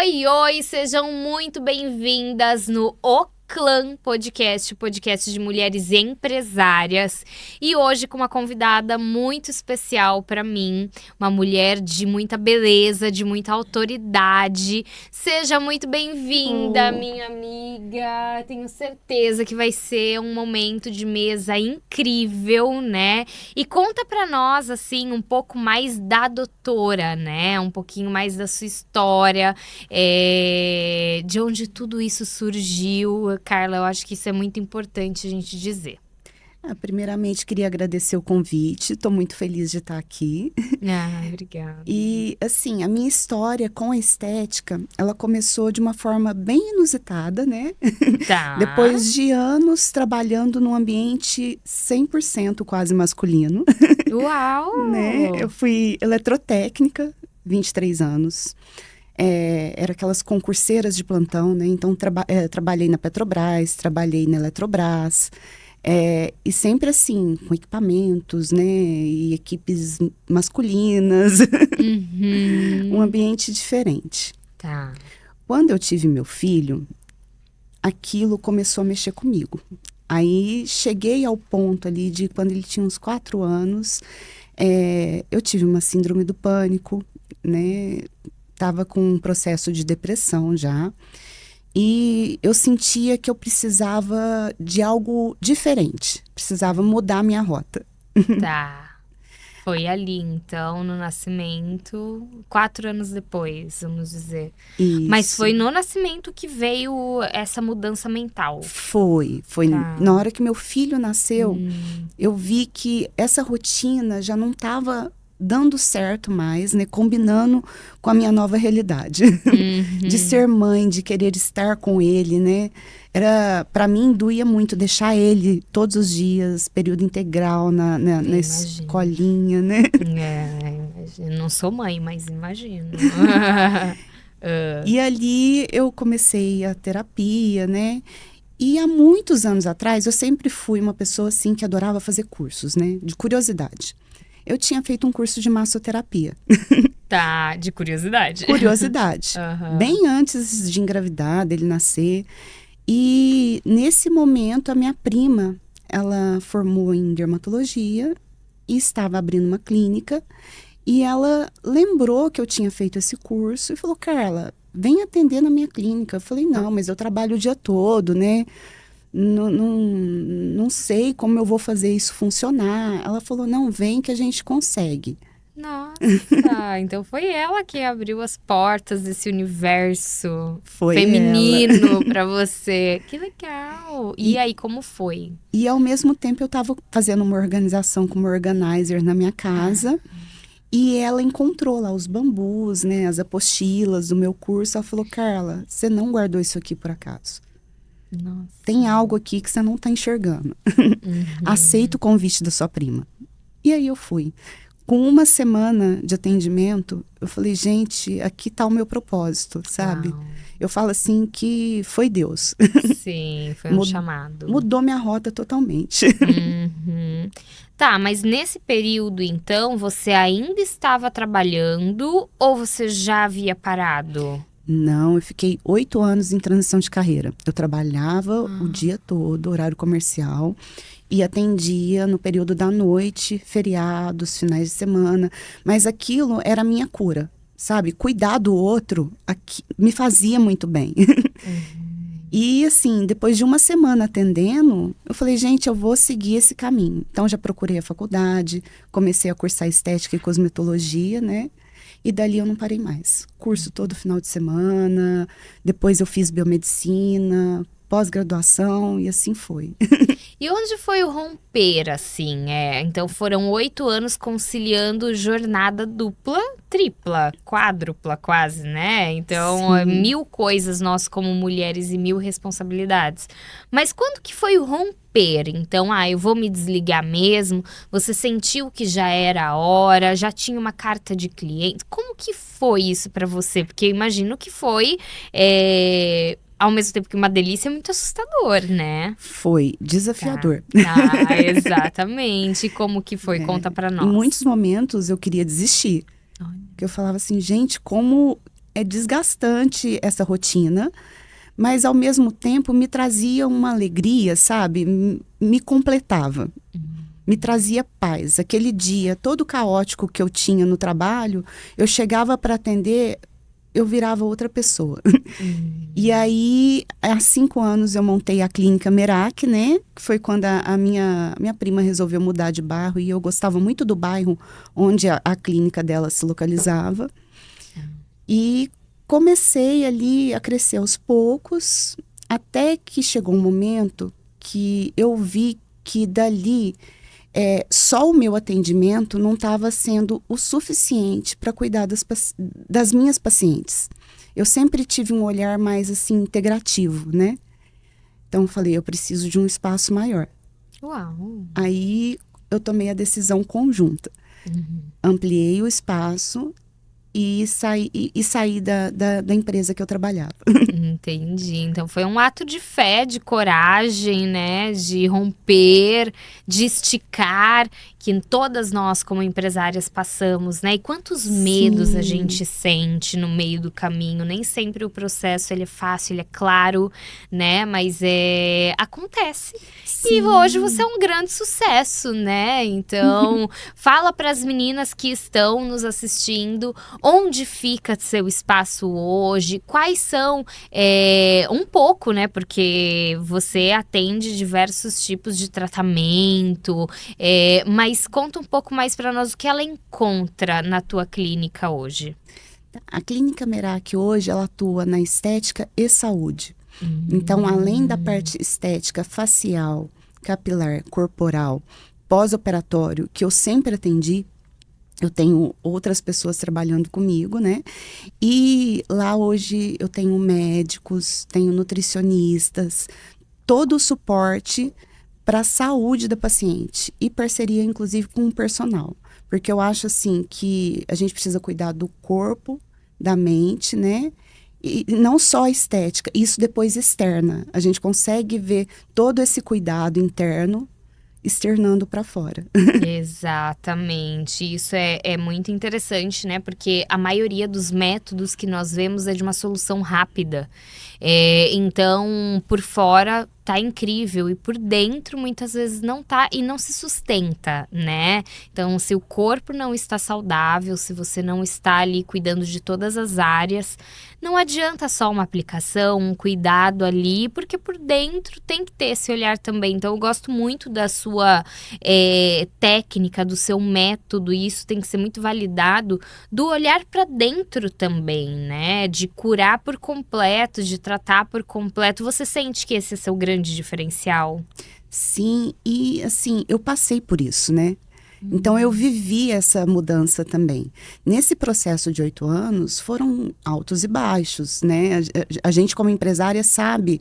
Oi, oi, sejam muito bem-vindas no O Clã Podcast, o podcast de mulheres empresárias. E hoje com uma convidada muito especial para mim, uma mulher de muita beleza, de muita autoridade. Seja muito bem-vinda, minha amiga. Tenho certeza que vai ser um momento de mesa incrível, né? E conta para nós, assim, um pouco mais da doutora, né? Um pouquinho mais da sua história, de onde tudo isso surgiu. Carla, eu acho que isso é muito importante a gente dizer. Primeiramente, queria agradecer o convite. Estou muito feliz de estar aqui. Obrigada. E, assim, a minha história com a estética, ela começou de uma forma bem inusitada, né? Tá. Depois de anos trabalhando num ambiente 100% quase masculino. Uau! Né? Eu fui eletrotécnica, 23 anos. Era aquelas concurseiras de plantão, né? Então, trabalhei na Petrobras, trabalhei na Eletrobras. E sempre assim, com equipamentos, né? E equipes masculinas. Uhum. Um ambiente diferente. Tá. Quando eu tive meu filho, aquilo começou a mexer comigo. Aí, cheguei ao ponto ali de quando ele tinha uns 4 anos, eu tive uma síndrome do pânico, né? Estava com um processo de depressão já. E eu sentia que eu precisava de algo diferente. Precisava mudar a minha rota. Tá. Foi ali, então, no nascimento, 4 anos depois, vamos dizer. Isso. Mas foi no nascimento que veio essa mudança mental. Foi. Tá. Na hora que meu filho nasceu, eu vi que essa rotina já não estava dando certo mais, né? Combinando com a minha nova realidade. De ser mãe, de querer estar com ele, né? Para mim, doía muito deixar ele todos os dias, período integral na escolinha, né? Imagino. Não sou mãe, mas imagino. E ali eu comecei a terapia, né? E há muitos anos atrás, eu sempre fui uma pessoa assim que adorava fazer cursos, né? De curiosidade. Eu tinha feito um curso de massoterapia. Tá, de curiosidade. Curiosidade. Bem antes de engravidar, dele nascer. E nesse momento, a minha prima, ela formou em dermatologia e estava abrindo uma clínica. E ela lembrou que eu tinha feito esse curso e falou, Carla, vem atender na minha clínica. Eu falei, não, mas eu trabalho o dia todo, né? Não sei como eu vou fazer isso funcionar. Ela falou, não, vem que a gente consegue. Nossa, então foi ela que abriu as portas desse universo foi feminino para você. Que legal! E aí, como foi? E ao mesmo tempo eu estava fazendo uma organização como organizer na minha casa. E ela encontrou lá os bambus, né, as apostilas do meu curso. Ela falou, Carla, você não guardou isso aqui por acaso. Nossa. Tem algo aqui que você não está enxergando. Aceita o convite da sua prima. E aí eu fui. Com uma semana de atendimento, eu falei, gente, aqui está o meu propósito, sabe? Uau. Eu falo assim que foi Deus. Sim, foi um chamado. Mudou minha rota totalmente. Tá, mas nesse período, então, você ainda estava trabalhando ou você já havia parado? Não, eu fiquei 8 anos em transição de carreira. Eu trabalhava o dia todo, horário comercial, e atendia no período da noite, feriados, finais de semana. Mas aquilo era a minha cura, sabe? Cuidar do outro me fazia muito bem. E assim, depois de uma semana atendendo, eu falei, gente, eu vou seguir esse caminho. Então, já procurei a faculdade, comecei a cursar estética e cosmetologia, né? E dali eu não parei mais. Curso todo final de semana, depois eu fiz biomedicina, pós-graduação e assim foi. E onde foi o romper, assim? Então foram 8 anos conciliando jornada dupla, tripla, quádrupla quase, né? Então, 1000 coisas nós como mulheres e 1000 responsabilidades. Mas quando que foi o romper? Então, eu vou me desligar mesmo? Você sentiu que já era a hora? Já tinha uma carta de cliente? Como que foi isso pra você? Porque eu imagino que foi... ao mesmo tempo que uma delícia, é muito assustador, né? Foi desafiador. Exatamente. E como que foi? Conta pra nós. Em muitos momentos eu queria desistir. Porque eu falava assim, gente, como é desgastante essa rotina, mas ao mesmo tempo me trazia uma alegria, sabe? Me completava, me trazia paz. Aquele dia todo caótico que eu tinha no trabalho, eu chegava para atender, eu virava outra pessoa. E aí, há 5 anos eu montei a clínica Merak, né? Que foi quando a minha prima resolveu mudar de bairro e eu gostava muito do bairro onde a clínica dela se localizava. E comecei ali a crescer aos poucos, até que chegou um momento que eu vi que dali só o meu atendimento não estava sendo o suficiente para cuidar das minhas pacientes. Eu sempre tive um olhar mais assim integrativo, né? Então eu falei, eu preciso de um espaço maior. Uau! Aí eu tomei a decisão conjunta. Ampliei o espaço e saí da empresa que eu trabalhava. Entendi. Então foi um ato de fé, de coragem, né? De romper, de esticar, que todas nós como empresárias passamos, né? E quantos medos a gente sente no meio do caminho. Nem sempre o processo ele é fácil, ele é claro, né? Mas acontece. Sim. E hoje você é um grande sucesso, né? Então, fala para as meninas que estão nos assistindo, onde fica seu espaço hoje, quais são, um pouco, né? Porque você atende diversos tipos de tratamento, mas conta um pouco mais para nós o que ela encontra na tua clínica hoje. A clínica Merak hoje, ela atua na estética e saúde. Então, além da parte estética, facial, capilar, corporal, pós-operatório, que eu sempre atendi, eu tenho outras pessoas trabalhando comigo, né? E lá hoje eu tenho médicos, tenho nutricionistas, todo o suporte para a saúde da paciente e parceria, inclusive, com o personal. Porque eu acho, assim, que a gente precisa cuidar do corpo, da mente, né? E não só a estética, isso depois externa. A gente consegue ver todo esse cuidado interno externando para fora. Exatamente, isso é muito interessante, né? Porque a maioria dos métodos que nós vemos é de uma solução rápida. Então, por fora tá incrível e por dentro muitas vezes não tá e não se sustenta, né? Então, se o corpo não está saudável, se você não está ali cuidando de todas as áreas, não adianta só uma aplicação, um cuidado ali, porque por dentro tem que ter esse olhar também. Então, eu gosto muito da sua técnica, do seu método, e isso tem que ser muito validado, do olhar para dentro também, né? De curar por completo, de tratar por completo. Você sente que esse é seu grande diferencial? Sim, e assim, eu passei por isso, né? Então, eu vivi essa mudança também. Nesse processo de 8 anos, foram altos e baixos, né? A gente, como empresária, sabe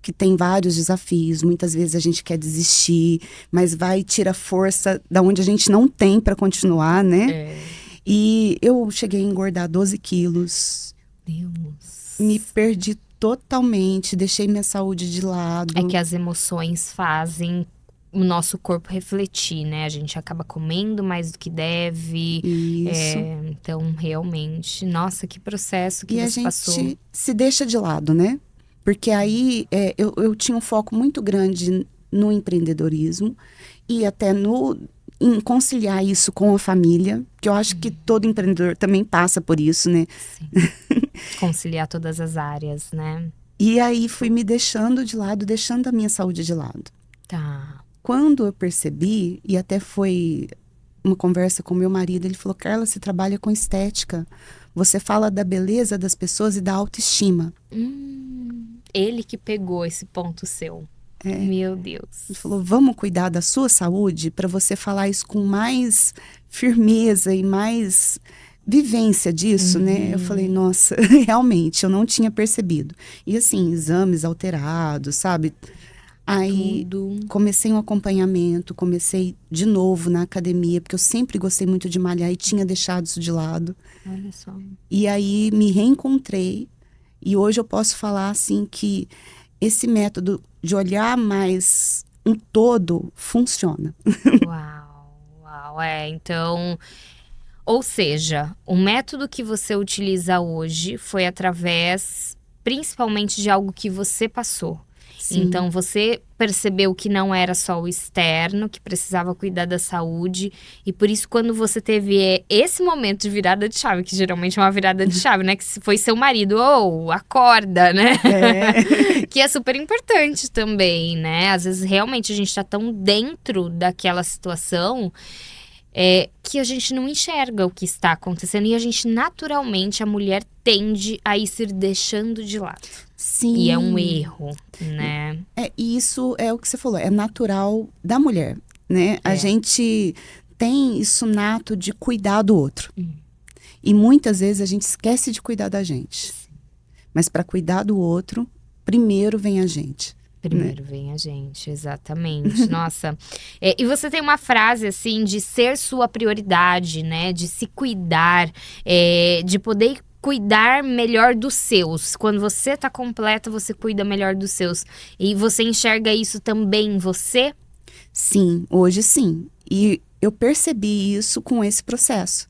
que tem vários desafios. Muitas vezes a gente quer desistir, mas vai e tira força da onde a gente não tem para continuar, né? E eu cheguei a engordar 12 quilos. Deus. Me perdi totalmente, deixei minha saúde de lado. É que as emoções fazem o nosso corpo refletir, né? A gente acaba comendo mais do que deve. Isso. Então, realmente, nossa, que processo que e você passou. a gente se deixa de lado, né? Porque aí eu tinha um foco muito grande no empreendedorismo e até em conciliar isso com a família, que eu acho que todo empreendedor também passa por isso, né? Sim. Conciliar todas as áreas, né? E aí fui me deixando de lado, deixando a minha saúde de lado. Tá. Quando eu percebi, e até foi uma conversa com meu marido, ele falou, Carla, você trabalha com estética, você fala da beleza das pessoas e da autoestima. Ele que pegou esse ponto seu. Meu Deus. Ele falou, vamos cuidar da sua saúde para você falar isso com mais firmeza e mais vivência disso, né? Eu falei, nossa, realmente, eu não tinha percebido. E assim, exames alterados, sabe? Aí comecei um acompanhamento, comecei de novo na academia, porque eu sempre gostei muito de malhar e tinha deixado isso de lado. Olha só. E aí me reencontrei e hoje eu posso falar assim que esse método de olhar mais um todo funciona. Uau, uau. Então, Ou seja, o método que você utiliza hoje foi através, principalmente, de algo que você passou. Sim. Então, você percebeu que não era só o externo, que precisava cuidar da saúde. E por isso, quando você teve esse momento de virada de chave, que geralmente é uma virada de chave, né? Que foi seu marido, acorda, né? Que é super importante também, né? Às vezes, realmente, a gente tá tão dentro daquela situação... que a gente não enxerga o que está acontecendo. E a gente, naturalmente, a mulher tende a ir se deixando de lado. Sim. E é um erro, né? E isso é o que você falou, é natural da mulher, né? A gente tem isso nato de cuidar do outro. E muitas vezes a gente esquece de cuidar da gente. Mas para cuidar do outro, primeiro vem a gente. Primeiro vem a gente, exatamente. Nossa. E você tem uma frase, assim, de ser sua prioridade, né? De se cuidar, de poder cuidar melhor dos seus. Quando você tá completa, você cuida melhor dos seus. E você enxerga isso também em você? Sim, hoje sim. E eu percebi isso com esse processo.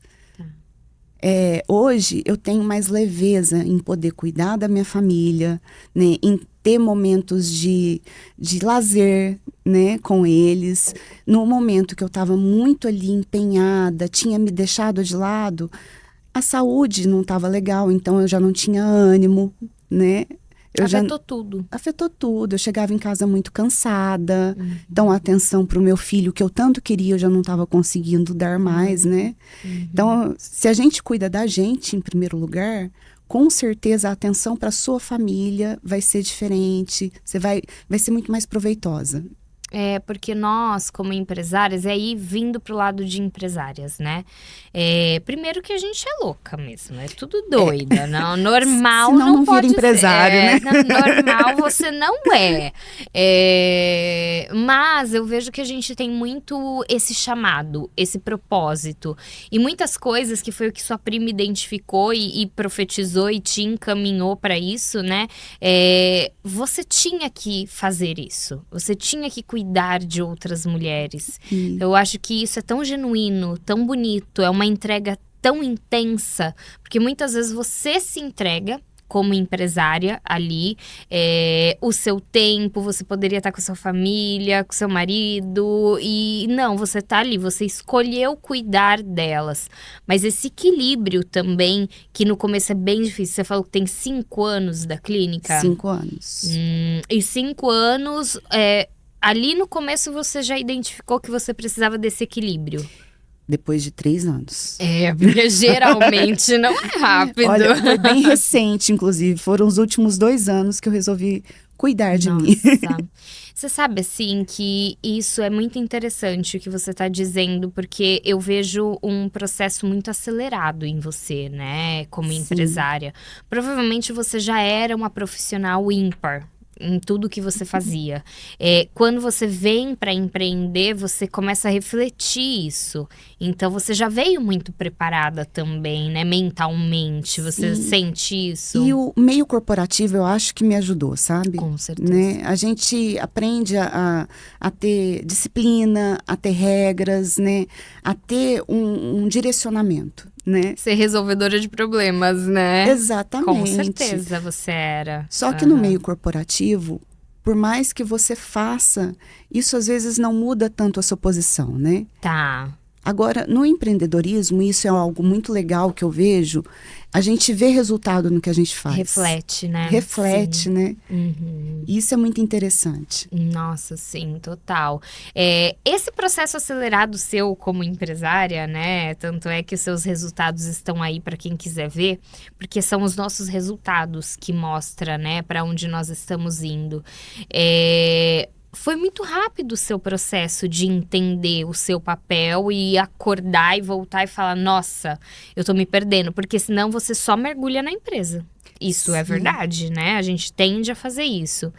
Hoje eu tenho mais leveza em poder cuidar da minha família, né, em ter momentos de lazer, né, com eles. No momento que eu estava muito ali empenhada, tinha me deixado de lado, a saúde não estava legal, então eu já não tinha ânimo, né? Tudo. Afetou tudo. Eu chegava em casa muito cansada. Então, a atenção para o meu filho, que eu tanto queria, eu já não estava conseguindo dar mais, né? Então, se a gente cuida da gente, em primeiro lugar, com certeza a atenção para sua família vai ser diferente. Vai ser muito mais proveitosa. Porque nós, como empresárias, aí vindo pro lado de empresárias, né? Primeiro que a gente é louca mesmo, é tudo doida, não, normal senão não pode vira empresário, ser, né? Normal você não é. Mas eu vejo que a gente tem muito esse chamado, esse propósito. E muitas coisas, que foi o que sua prima identificou e profetizou e te encaminhou para isso, né? Você tinha que fazer isso, você tinha que cuidar de outras mulheres. Eu acho que isso é tão genuíno, tão bonito, é uma entrega tão intensa, porque muitas vezes você se entrega como empresária ali, o seu tempo, você poderia estar com a sua família, com seu marido, e não, você tá ali, você escolheu cuidar delas. Mas esse equilíbrio também, que no começo é bem difícil, você falou que tem 5 anos da clínica? 5 anos. E 5 anos, ali no começo você já identificou que você precisava desse equilíbrio? Depois de 3 anos. Porque geralmente não é rápido. Olha, foi bem recente, inclusive. Foram os últimos 2 anos que eu resolvi cuidar de mim. Você sabe, assim, que isso é muito interessante o que você está dizendo, porque eu vejo um processo muito acelerado em você, né, como empresária. Provavelmente você já era uma profissional ímpar em tudo que você fazia. Quando você vem para empreender, você começa a refletir isso. Então, você já veio muito preparada também, né? Mentalmente, você sente isso? E o meio corporativo, eu acho que me ajudou, sabe? Com certeza. Né? A gente aprende a ter disciplina, a ter regras, né? A ter um direcionamento. Né? Ser resolvedora de problemas, né? Exatamente. Com certeza você era. Só que no meio corporativo, por mais que você faça, isso às vezes não muda tanto a sua posição, né? Tá. Agora, no empreendedorismo, isso é algo muito legal que eu vejo. A gente vê resultado no que a gente faz. Reflete, né? Reflete, né? Uhum. Isso é muito interessante. Nossa, sim, total. Esse processo acelerado seu como empresária, né? Tanto é que os seus resultados estão aí para quem quiser ver, porque são os nossos resultados que mostra, né, para onde nós estamos indo. Foi muito rápido o seu processo de entender o seu papel e acordar e voltar e falar, nossa, eu tô me perdendo, porque senão você só mergulha na empresa. Isso é verdade, né? A gente tende a fazer isso.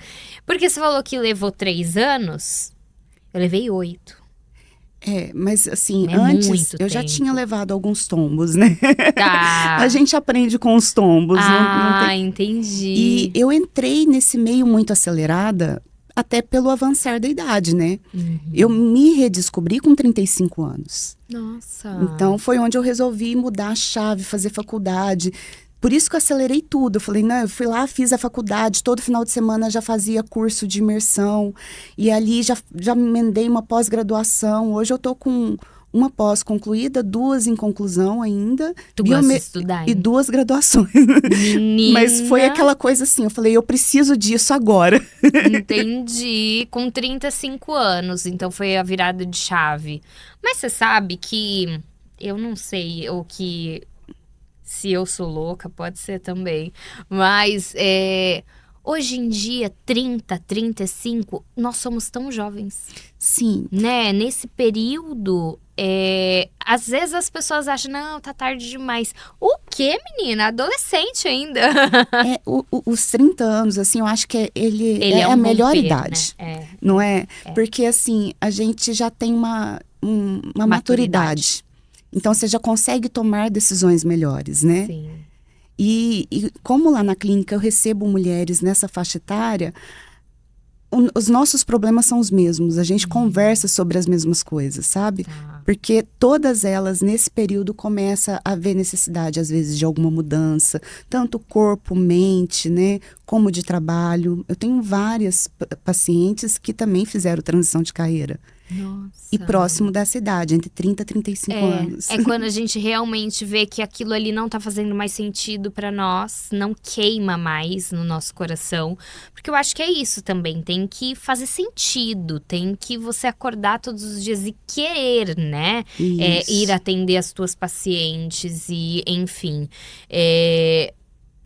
Porque você falou que levou 3 anos, eu levei 8. Mas assim, antes eu já tinha levado alguns tombos, né? Tá. A gente aprende com os tombos. Não tem... entendi. E eu entrei nesse meio muito acelerada, até pelo avançar da idade, né? Uhum. Eu me redescobri com 35 anos. Nossa. Então, foi onde eu resolvi mudar a chave, fazer faculdade. Por isso que eu acelerei tudo. Eu falei, não, eu fui lá, fiz a faculdade, todo final de semana já fazia curso de imersão. E ali já emendei uma pós-graduação. Hoje eu tô com uma pós concluída, 2 em conclusão ainda. Tu gosta de estudar, E hein? 2 graduações. Menina. Mas foi aquela coisa assim, eu falei, eu preciso disso agora. Entendi. Com 35 anos, então foi a virada de chave. Mas você sabe que, eu não sei o que, se eu sou louca, pode ser também. Mas hoje em dia, 30, 35, nós somos tão jovens. Sim. Né? Nesse período, às vezes as pessoas acham, não, tá tarde demais. O quê, menina? Adolescente ainda. Os 30 anos, assim, eu acho que ele é a melhor romper, idade. Né? Não é? Porque, assim, a gente já tem uma maturidade. Então, você já consegue tomar decisões melhores, né? Sim. E como lá na clínica eu recebo mulheres nessa faixa etária, os nossos problemas são os mesmos. A gente conversa sobre as mesmas coisas, sabe? Tá. Porque todas elas, nesse período, começa a haver necessidade, às vezes, de alguma mudança. Tanto corpo, mente, né? Como de trabalho. Eu tenho várias pacientes que também fizeram transição de carreira. Nossa. E próximo dessa idade, entre 30 e 35 anos. É quando a gente realmente vê que aquilo ali não tá fazendo mais sentido pra nós, não queima mais no nosso coração. Porque eu acho que é isso também, tem que fazer sentido, tem que você acordar todos os dias e querer, né? Ir atender as tuas pacientes e, enfim.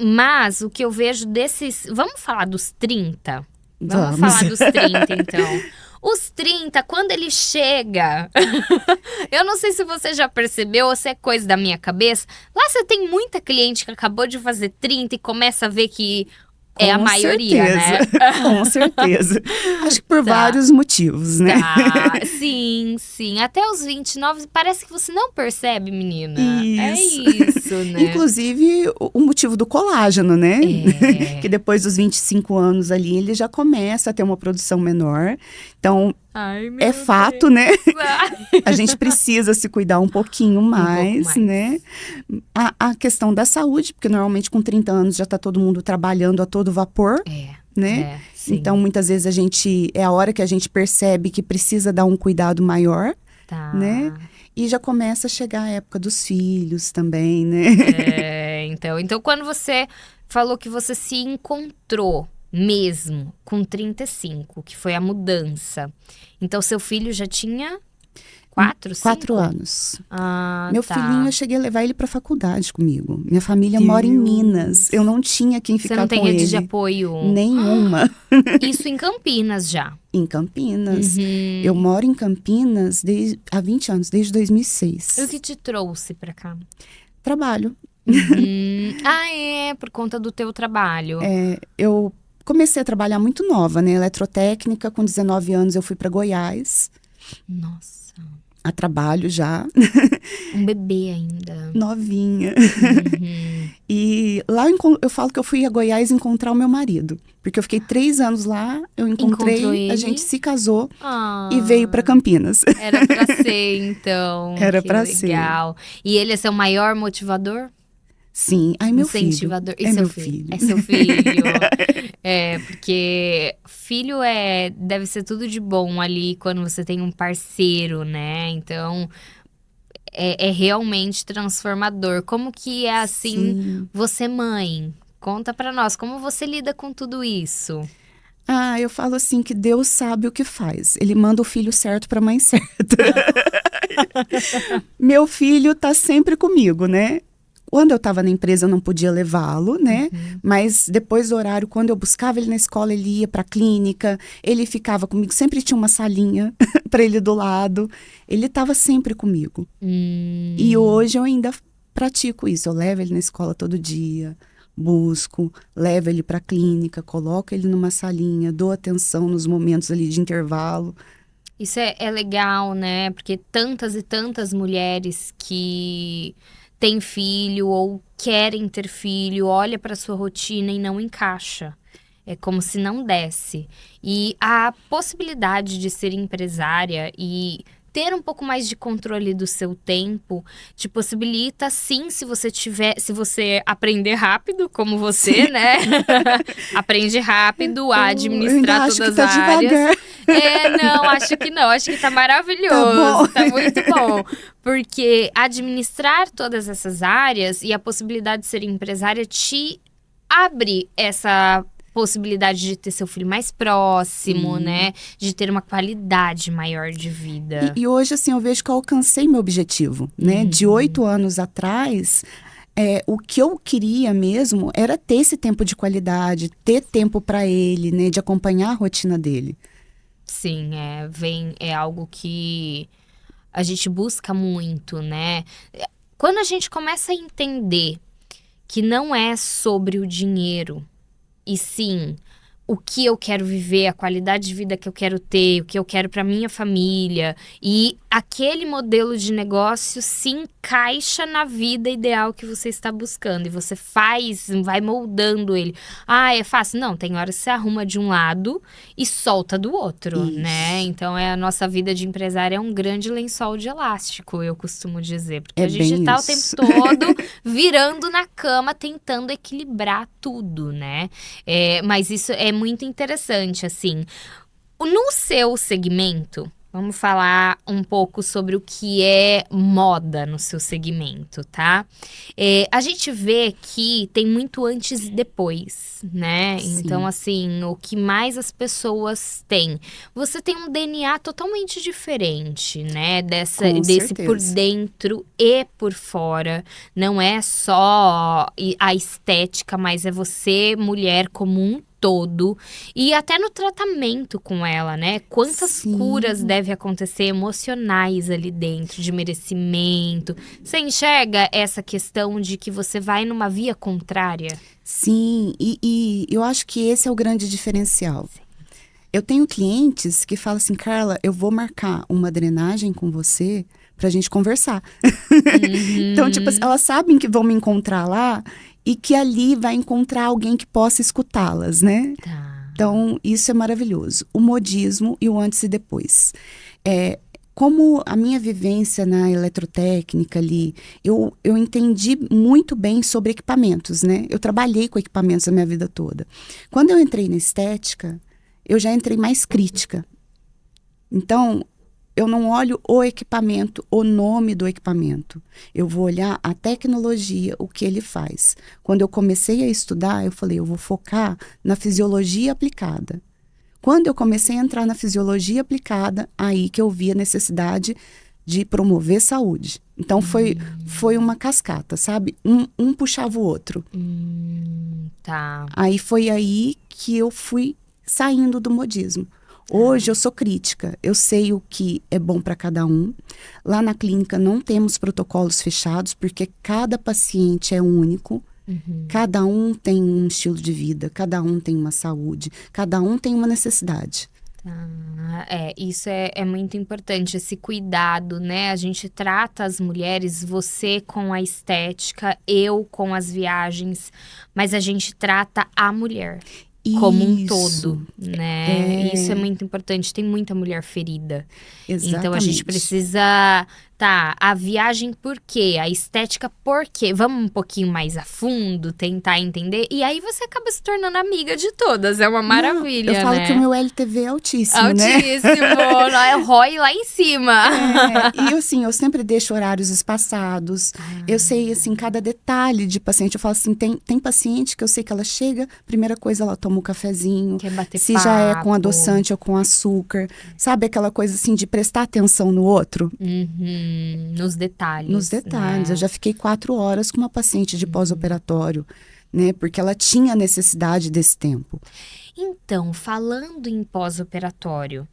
Mas o que eu vejo desses... Vamos falar dos 30? Vamos falar dos 30, então. Os 30, quando ele chega, eu não sei se você já percebeu ou se é coisa da minha cabeça, lá você tem muita cliente que acabou de fazer 30 e começa a ver que é a maioria, né? Com certeza. Acho que por vários motivos, né? Tá. Sim, sim. Até os 29, parece que você não percebe, menina. Isso. É isso, né? Inclusive, o motivo do colágeno, né? Que depois dos 25 anos ali, ele já começa a ter uma produção menor. Então, é fato, né? A gente precisa se cuidar um pouquinho mais, né? A questão da saúde, porque normalmente com 30 anos já tá todo mundo trabalhando a todo vapor, né? Então, muitas vezes é a hora que a gente percebe que precisa dar um cuidado maior, né? E já começa a chegar a época dos filhos também, né? Então quando você falou que você se encontrou mesmo com 35, que foi a mudança. Então, seu filho já tinha 4 anos. Ah, Meu filhinho, eu cheguei a levar ele pra faculdade comigo. Minha família mora em Minas. Eu não tinha quem ficar com ele. Você não tem rede de apoio? Nenhuma. Isso em Campinas já? Em Campinas. Eu moro em Campinas há 20 anos, desde 2006. E o que te trouxe pra cá? Trabalho. Por conta do teu trabalho. Eu comecei a trabalhar muito nova, né? Eletrotécnica, com 19 anos eu fui para Goiás. Nossa. A trabalho já. Um bebê ainda. Novinha. E lá eu falo que eu fui a Goiás encontrar o meu marido. Porque eu fiquei 3 anos lá, eu encontrei, a gente se casou e veio para Campinas. Era pra ser, então. Era pra ser. Legal. E ele é seu maior motivador? Sim. Ai, meu incentivador. filho. É meu filho. É seu filho. Porque filho deve ser tudo de bom ali quando você tem um parceiro, né? Então, é realmente transformador. Como que é assim, você mãe? Conta pra nós, como você lida com tudo isso? Eu falo assim que Deus sabe o que faz. Ele manda o filho certo pra mãe certa. Meu filho tá sempre comigo, né? Quando eu estava na empresa, eu não podia levá-lo, né? Mas depois do horário, quando eu buscava ele na escola, ele ia para a clínica, ele ficava comigo. Sempre tinha uma salinha para ele do lado. Ele estava sempre comigo. E hoje eu ainda pratico isso. Eu levo ele na escola todo dia, busco, levo ele para a clínica, coloco ele numa salinha, dou atenção nos momentos ali de intervalo. Isso é legal, né? Porque tantas e tantas mulheres que têm filho ou querem ter filho, olha para sua rotina e não encaixa. É como se não desse. E a possibilidade de ser empresária e ter um pouco mais de controle do seu tempo te possibilita, sim, se você aprender rápido, como você, né? Aprende rápido a Eu administrar ainda acho todas que tá as áreas. devagar. Não, acho que não. Acho que tá Tá maravilhoso. bom. Tá muito bom. Porque administrar todas essas áreas e a possibilidade de ser empresária te abre essa possibilidade de ter seu filho mais próximo, Sim. né? De ter uma qualidade maior de vida. E hoje, assim, eu vejo que eu alcancei meu objetivo, né? De 8 anos atrás, o que eu queria mesmo era ter esse tempo de qualidade, ter tempo para ele, né? De acompanhar a rotina dele. Sim, é algo que a gente busca muito, né? Quando a gente começa a entender que não é sobre o dinheiro, e sim o que eu quero viver, a qualidade de vida que eu quero ter, o que eu quero para minha família, e aquele modelo de negócio se encaixa na vida ideal que você está buscando e você vai moldando ele. Ah, é fácil? Não, tem horas que você arruma de um lado e solta do outro, Isso. né? Então a nossa vida de empresária é um grande lençol de elástico, eu costumo dizer, porque É a gente bem tá isso. o tempo todo virando na cama, tentando equilibrar tudo, né? Mas isso é muito interessante, assim. No seu segmento, vamos falar um pouco sobre o que é moda no seu segmento, tá? A gente vê que tem muito antes e depois, né? Sim. Então, assim, o que mais as pessoas têm. Você tem um DNA totalmente diferente, né? Com Desse por certeza. dentro e por fora. Não é só a estética, mas é você, mulher, como um todo. E até no tratamento com ela, né? Quantas Sim. curas devem acontecer emocionais ali dentro, de merecimento. Você enxerga essa questão de que você vai numa via contrária? Sim, e eu acho que esse é o grande diferencial. Eu tenho clientes que falam assim, Carla, eu vou marcar uma drenagem com você pra gente conversar. Então, tipo, elas sabem que vão me encontrar lá e que ali vai encontrar alguém que possa escutá-las, né? Tá. Então, isso é maravilhoso. O modismo e o antes e depois. Como a minha vivência na eletrotécnica ali, eu entendi muito bem sobre equipamentos, né? Eu trabalhei com equipamentos a minha vida toda. Quando eu entrei na estética, eu já entrei mais crítica. Então, eu não olho o equipamento, o nome do equipamento. Eu vou olhar a tecnologia, o que ele faz. Quando eu comecei a estudar, eu falei, eu vou focar na fisiologia aplicada. Quando eu comecei a entrar na fisiologia aplicada, aí que eu vi a necessidade de promover saúde. Então, foi uma cascata, sabe? Um puxava o outro. Tá. Aí foi aí que eu fui saindo do modismo. Hoje eu sou crítica, eu sei o que é bom para cada um. Lá na clínica não temos protocolos fechados, porque cada paciente é único. Cada um tem um estilo de vida, cada um tem uma saúde, cada um tem uma necessidade. Isso é muito importante, esse cuidado, né? A gente trata as mulheres, você com a estética, eu com as viagens, mas a gente trata a mulher como um todo, né? Isso é muito importante. Tem muita mulher ferida. Exatamente. Então a gente precisa, a viagem por quê? A estética por quê? Vamos um pouquinho mais a fundo, tentar entender. E aí você acaba se tornando amiga de todas. É uma maravilha, eu falo né? que o meu LTV é altíssimo, né? Altíssimo, é o ROI lá em cima. E assim, eu sempre deixo horários espaçados. Eu sei, assim, cada detalhe de paciente. Eu falo assim, tem paciente que eu sei que ela chega, primeira coisa ela toma um cafezinho. Quer bater se já é com papo. adoçante ou com açúcar. Sabe aquela coisa assim de prestar atenção no outro? Nos detalhes. Nos detalhes. Né? Eu já fiquei 4 horas com uma paciente de pós-operatório, né? Porque ela tinha necessidade desse tempo. Então, falando em pós-operatório,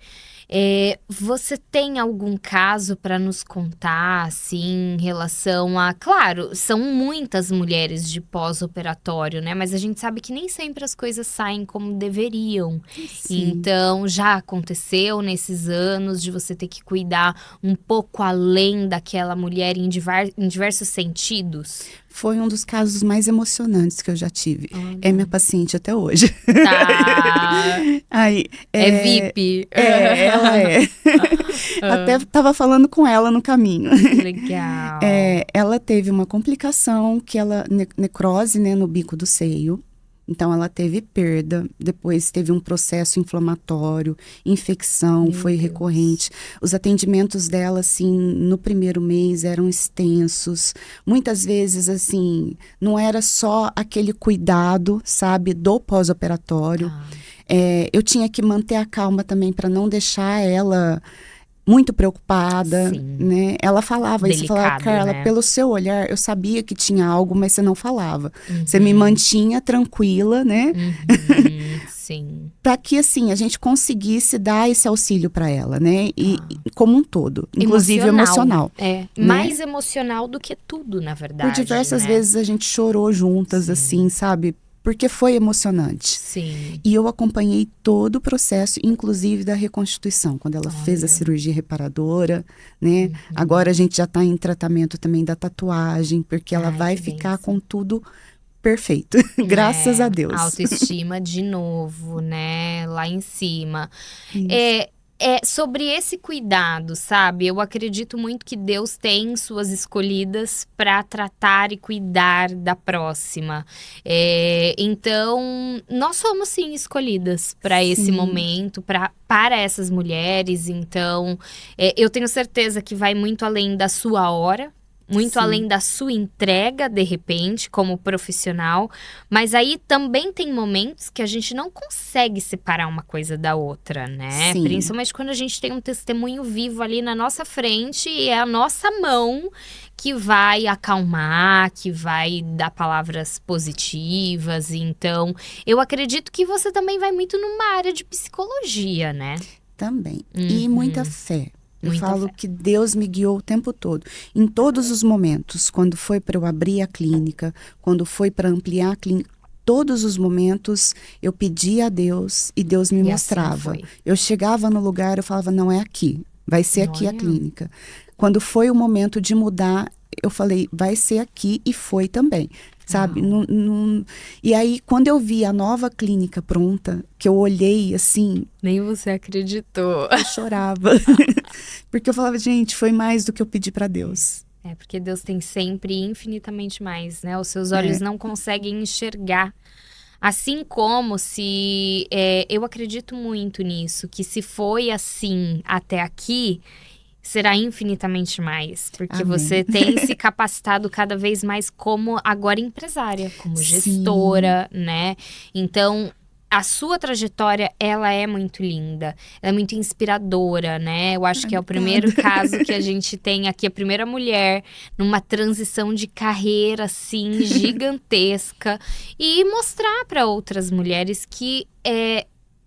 você tem algum caso para nos contar, assim, em relação a... Claro, são muitas mulheres de pós-operatório, né? Mas a gente sabe que nem sempre as coisas saem como deveriam. Sim. Então, já aconteceu nesses anos de você ter que cuidar um pouco além daquela mulher em diversos sentidos? foi um dos casos mais emocionantes que eu já tive. É minha paciente até hoje. Tá. Aí, É VIP. Ela é. Até estava falando com ela no caminho. Legal. Ela teve uma complicação, que ela necrose, né, no bico do seio. Então, ela teve perda, depois teve um processo inflamatório, infecção, foi recorrente. Os atendimentos dela, assim, no primeiro mês eram extensos. Muitas vezes, assim, não era só aquele cuidado, sabe, do pós-operatório. Eu tinha que manter a calma também para não deixar ela muito preocupada, né? Ela falava isso, falava, Carla, né? Pelo seu olhar, eu sabia que tinha algo, mas você não falava. Você me mantinha tranquila, né? Sim. Para que, assim, a gente conseguisse dar esse auxílio para ela, né? E como um todo, inclusive emocional. Né? Mais emocional do que tudo, na verdade. Por diversas vezes a gente chorou juntas, assim, sabe? Porque foi emocionante. Sim. E eu acompanhei todo o processo, inclusive da reconstituição, quando ela fez a cirurgia reparadora, né? Agora a gente já está em tratamento também da tatuagem, porque ela vai ficar com tudo perfeito, graças a Deus. Autoestima de novo, né? Lá em cima. Sobre esse cuidado, sabe? Eu acredito muito que Deus tem suas escolhidas para tratar e cuidar da próxima. Então, nós somos sim escolhidas para esse momento, para essas mulheres. Então, eu tenho certeza que vai muito além da sua hora. Muito além da sua entrega, de repente, como profissional. Mas aí também tem momentos que a gente não consegue separar uma coisa da outra, né? Sim. Principalmente quando a gente tem um testemunho vivo ali na nossa frente e é a nossa mão que vai acalmar, que vai dar palavras positivas. Então, eu acredito que você também vai muito numa área de psicologia, né? Também. E muita fé. Eu falo que Deus me guiou o tempo todo, em todos os momentos, quando foi para eu abrir a clínica, quando foi para ampliar a clínica, todos os momentos eu pedia a Deus e Deus me mostrava. Assim eu chegava no lugar, eu falava, não é aqui, vai ser aqui a clínica. Quando foi o momento de mudar, eu falei, vai ser aqui, e foi também. Sabe? E aí, quando eu vi a nova clínica pronta, que eu olhei assim... Nem você acreditou. Eu chorava. Porque eu falava, gente, foi mais do que eu pedi para Deus. Porque Deus tem sempre infinitamente mais, né? Os seus olhos não conseguem enxergar. Assim como se... eu acredito muito nisso, que se foi assim até aqui... será infinitamente mais, porque você tem se capacitado cada vez mais como agora empresária, como gestora, né? Então, a sua trajetória, ela é muito linda, ela é muito inspiradora, né? Eu acho que é o primeiro caso que a gente tem aqui, a primeira mulher numa transição de carreira, assim, gigantesca, e mostrar para outras mulheres que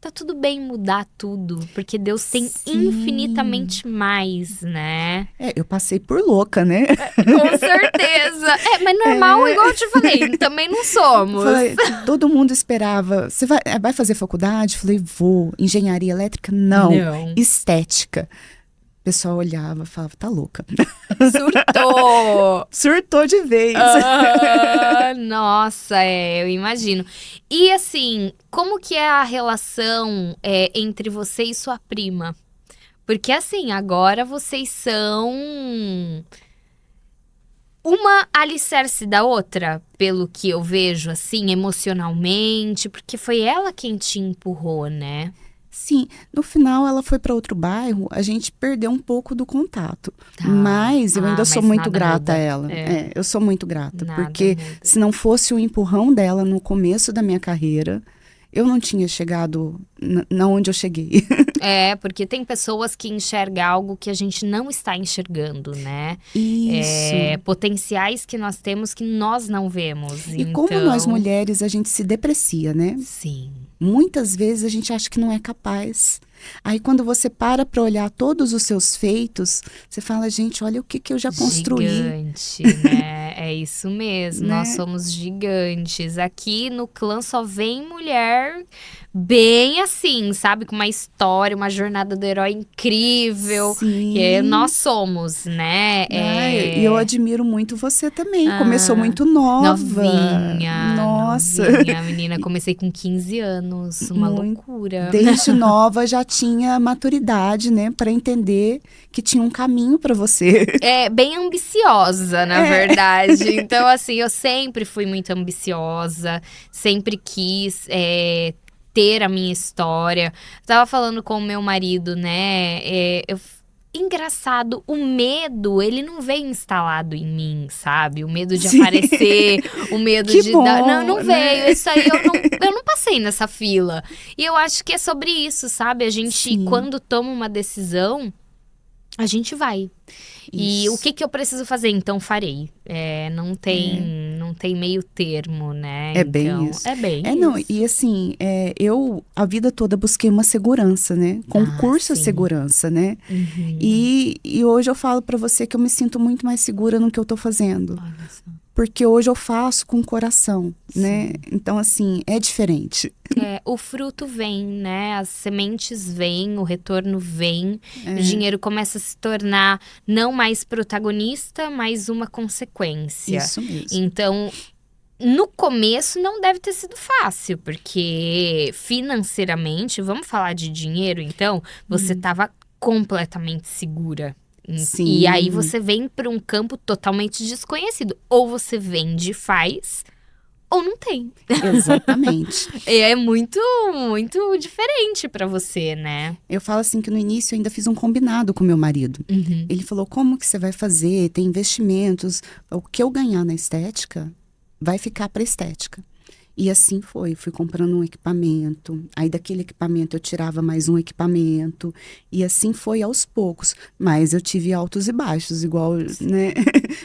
tá tudo bem mudar tudo, porque Deus tem infinitamente mais, né? Eu passei por louca, né? Com certeza. Mas normal, igual eu te falei, também não somos. Todo mundo esperava, você vai fazer faculdade? Falei, vou. Engenharia elétrica? Não. Estética. O pessoal olhava e falava, tá louca. Surtou! Surtou de vez. Nossa, eu imagino. E assim, como que é a relação entre você e sua prima? Porque assim, agora vocês são uma alicerce da outra, pelo que eu vejo, assim, emocionalmente. Porque foi ela quem te empurrou, né? Sim, no final ela foi para outro bairro, a gente perdeu um pouco do contato. Mas eu ainda sou muito grata a ela. Eu sou muito grata, porque se não fosse o empurrão dela no começo da minha carreira, eu não tinha chegado na onde eu cheguei. Porque tem pessoas que enxergam algo que a gente não está enxergando, né? Isso. Potenciais que nós temos que nós não vemos. E como nós mulheres, a gente se deprecia, né? Sim. Muitas vezes a gente acha que não é capaz. Aí quando você para olhar todos os seus feitos, você fala, gente, olha o que eu já construí. Gigante, né? É isso mesmo, né? Nós somos gigantes. Aqui no clã só vem mulher bem assim, sabe? Com uma história, uma jornada do herói incrível. Sim. Que nós somos, né? E eu admiro muito você também. Começou muito nova. Nossa. Novinha, menina. Comecei com 15 anos. Uma loucura. Desde nova já tinha maturidade, né? Para entender que tinha um caminho para você. Bem ambiciosa, na verdade. Então, assim, eu sempre fui muito ambiciosa. Sempre quis ter a minha história. Tava falando com o meu marido, né? Engraçado, o medo, ele não veio instalado em mim, sabe? O medo de aparecer, o medo que de bom, dar. Não veio. né? Isso aí eu não passei nessa fila. E eu acho que é sobre isso, sabe? A gente, quando toma uma decisão, a gente vai. E o que eu preciso fazer? Então farei. Não tem meio termo, né? É bem isso. É bem isso. Não, e assim, eu a vida toda busquei uma segurança, né? Concurso a segurança, né? Uhum. E hoje eu falo pra você que eu me sinto muito mais segura no que eu tô fazendo. Olha só. Porque hoje eu faço com o coração, né? Então, assim, é diferente. O fruto vem, né? As sementes vêm, o retorno vem. O dinheiro começa a se tornar não mais protagonista, mas uma consequência. Isso mesmo. Então, no começo não deve ter sido fácil, porque financeiramente, vamos falar de dinheiro, então, você estava completamente segura. Sim. E aí você vem para um campo totalmente desconhecido. Ou você vende e faz, ou não tem. Exatamente. É muito, muito diferente para você, né? Eu falo assim que no início eu ainda fiz um combinado com meu marido. Uhum. Ele falou, como que você vai fazer? Tem investimentos. O que eu ganhar na estética vai ficar para estética. E assim foi, fui comprando um equipamento, aí daquele equipamento eu tirava mais um equipamento, e assim foi aos poucos. Mas eu tive altos e baixos, igual, né?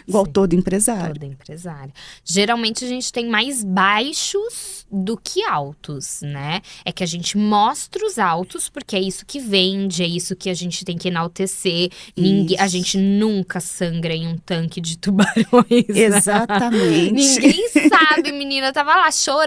Igual todo empresário. Toda empresária. Geralmente a gente tem mais baixos do que altos, né? É que a gente mostra os altos, porque é isso que vende, é isso que a gente tem que enaltecer. A gente nunca sangra em um tanque de tubarões. Exatamente. Ninguém sabe, menina. Eu tava lá chorando.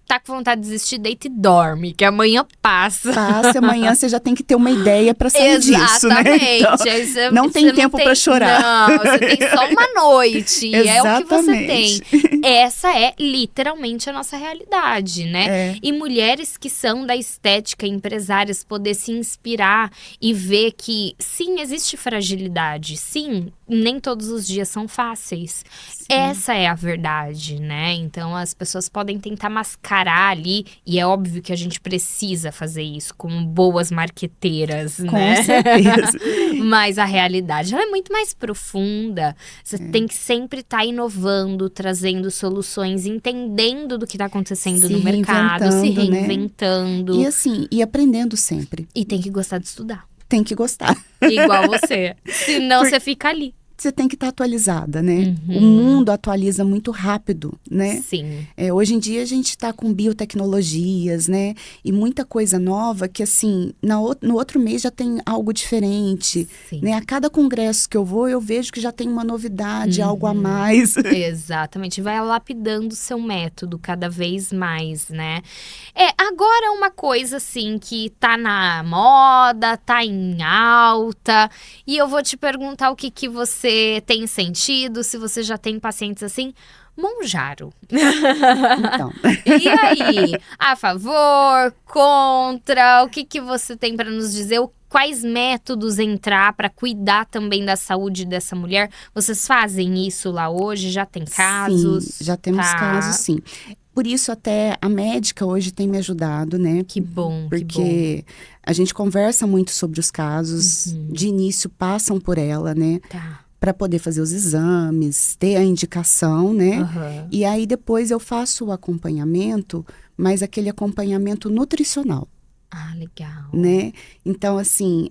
Tá com vontade de desistir, deita e dorme, que amanhã passa. Passa, amanhã você já tem que ter uma ideia pra sair disso, né? Então, não tem tempo pra chorar. Não, você tem só uma noite. E é o que você tem. Exatamente. Essa é literalmente a nossa realidade, né? E mulheres que são da estética, empresárias, poder se inspirar e ver que, sim, existe fragilidade. Sim, nem todos os dias são fáceis. Sim. Essa é a verdade, né? Então, as pessoas podem tentar mascarar ali, e é óbvio que a gente precisa fazer isso como boas marqueteiras, né? Com certeza. Mas a realidade, ela é muito mais profunda. Você tem que sempre estar inovando, trazendo soluções, entendendo do que está acontecendo no mercado, se reinventando. Né? E assim, e aprendendo sempre. E tem que gostar de estudar. Tem que gostar. Igual você. Senão você fica ali. Você tem que estar atualizada, né? O mundo atualiza muito rápido, né? Sim. Hoje em dia a gente está com biotecnologias, né? E muita coisa nova que, assim, no outro mês já tem algo diferente. Sim. Né? A cada congresso que eu vou, eu vejo que já tem uma novidade, algo a mais. Exatamente. Vai lapidando o seu método cada vez mais, né? Agora uma coisa, assim, que tá na moda, tá em alta. E eu vou te perguntar o que você tem sentido, se você já tem pacientes assim. Monjaro. Então. E aí? A favor? Contra? O que você tem para nos dizer? Quais métodos entrar para cuidar também da saúde dessa mulher? Vocês fazem isso lá hoje? Já tem casos? Sim, já temos casos, sim. Por isso até a médica hoje tem me ajudado, né? Que bom, porque a gente conversa muito sobre os casos, de início passam por ela, né? Tá. Para poder fazer os exames, ter a indicação, né? E aí depois eu faço o acompanhamento, mas aquele acompanhamento nutricional. Ah, legal. Né? Então, assim,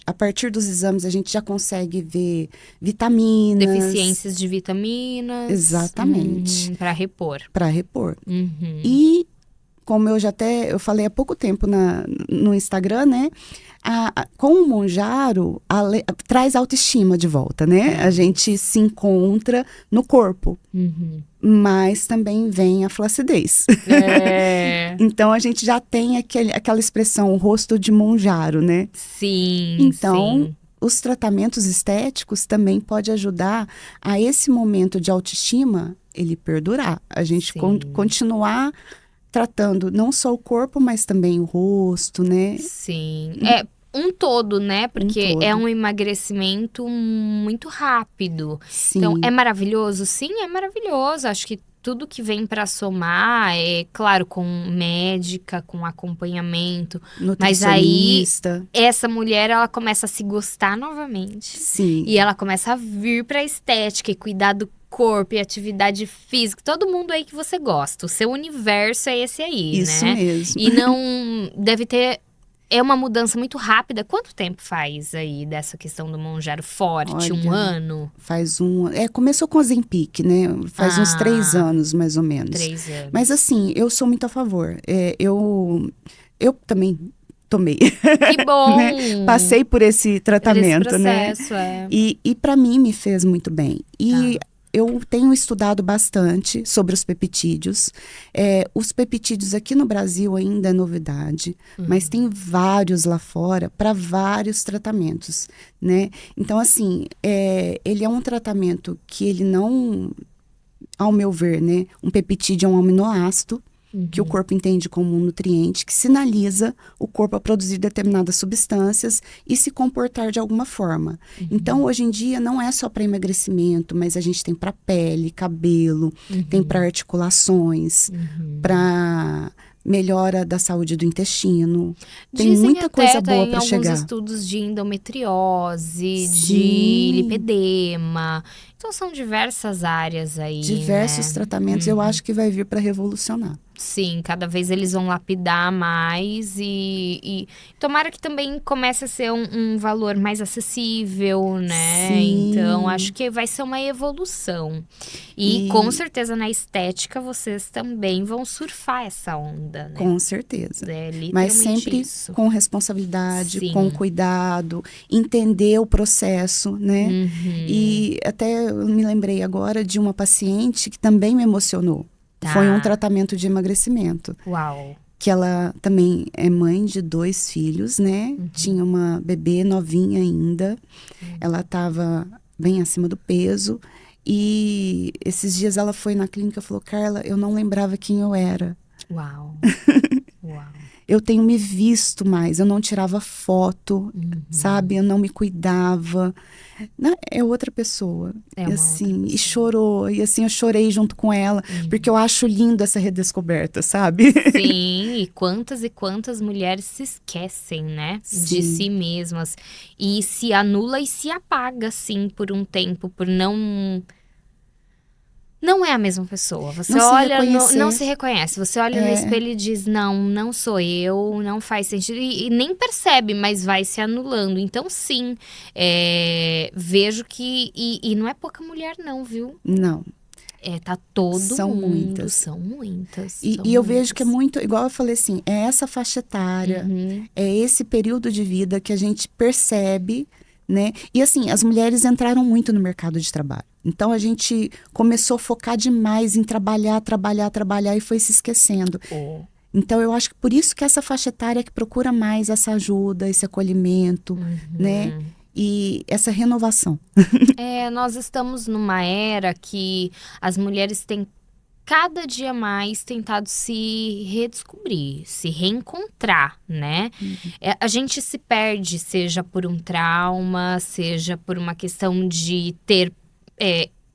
a partir dos exames, a gente já consegue ver vitaminas. Deficiências de vitaminas. Exatamente. Para repor. Para repor. E como eu falei há pouco tempo no Instagram, né? Com o Monjaro, traz autoestima de volta, né? A gente se encontra no corpo, mas também vem a flacidez. Então, a gente já tem aquela expressão, o rosto de Monjaro, né? Sim, então, sim. Os tratamentos estéticos também podem ajudar a esse momento de autoestima, ele perdurar. A gente continuar tratando não só o corpo, mas também o rosto, né? Sim. É um todo, né? Porque é um emagrecimento muito rápido. Sim. Então, é maravilhoso? Sim, é maravilhoso. Acho que tudo que vem para somar, é claro, com médica, com acompanhamento. Mas aí, essa mulher, ela começa a se gostar novamente. Sim. E ela começa a vir pra estética e cuidar do corpo e atividade física, todo mundo aí que você gosta. O seu universo é esse aí, Isso né? mesmo. E não deve ter... É uma mudança muito rápida. Quanto tempo faz aí dessa questão do Monjaro forte? Olha, 1 ano? Faz começou com a Zempic, né? Faz uns 3 anos, mais ou menos. 3 anos. Mas assim, eu sou muito a favor. Eu também tomei. Que bom! Né? Passei por esse tratamento, processo, né? E para mim me fez muito bem. E eu tenho estudado bastante sobre os peptídeos. Os peptídeos aqui no Brasil ainda é novidade, mas tem vários lá fora para vários tratamentos, né? Então, assim, ele é um tratamento que ele não, ao meu ver, né? Um peptídeo é um aminoácido, que o corpo entende como um nutriente, que sinaliza o corpo a produzir determinadas substâncias e se comportar de alguma forma. Então, hoje em dia, não é só para emagrecimento, mas a gente tem para pele, cabelo, tem para articulações, para melhora da saúde do intestino. Tem Dizem muita até, coisa boa para alguns chegar. Estudos de endometriose, Sim. de lipedema. Então, são diversas áreas aí, Diversos tratamentos, eu acho que vai vir para revolucionar. Sim, cada vez eles vão lapidar mais e tomara que também comece a ser um valor mais acessível, né? Sim. Então, acho que vai ser uma evolução. E com certeza na estética vocês também vão surfar essa onda, né? Com certeza. Literalmente mas sempre isso. com responsabilidade, Sim. com cuidado, entender o processo, né? E até eu me lembrei agora de uma paciente que também me emocionou. Foi um tratamento de emagrecimento. Uau! Que ela também é mãe de 2 filhos, né? Tinha uma bebê novinha ainda. Ela estava bem acima do peso. E esses dias ela foi na clínica e falou, Carla, eu não lembrava quem eu era. Uau! Uau! Eu tenho me visto mais, eu não tirava foto, sabe? Eu não me cuidava. É outra pessoa. É e uma assim, outra pessoa. E chorou. E assim, eu chorei junto com ela, porque eu acho lindo essa redescoberta, sabe? Sim, e quantas mulheres se esquecem, né? De si mesmas. E se anula e se apaga, assim, por um tempo, por não... Não é a mesma pessoa. Você olha, não se reconhece. Você olha no espelho e diz, não sou eu, não faz sentido. E nem percebe, mas vai se anulando. Então, sim, vejo que... E não é pouca mulher não, viu? Não. Tá todo São mundo. muitas. São muitas. E eu vejo que é muito... Igual eu falei assim, é essa faixa etária, é esse período de vida que a gente percebe, né? E assim, as mulheres entraram muito no mercado de trabalho. Então, a gente começou a focar demais em trabalhar e foi se esquecendo. Então, eu acho que por isso que essa faixa etária que procura mais essa ajuda, esse acolhimento, né? E essa renovação. Nós estamos numa era que as mulheres têm cada dia mais tentado se redescobrir, se reencontrar, né? A gente se perde, seja por um trauma, seja por uma questão de ter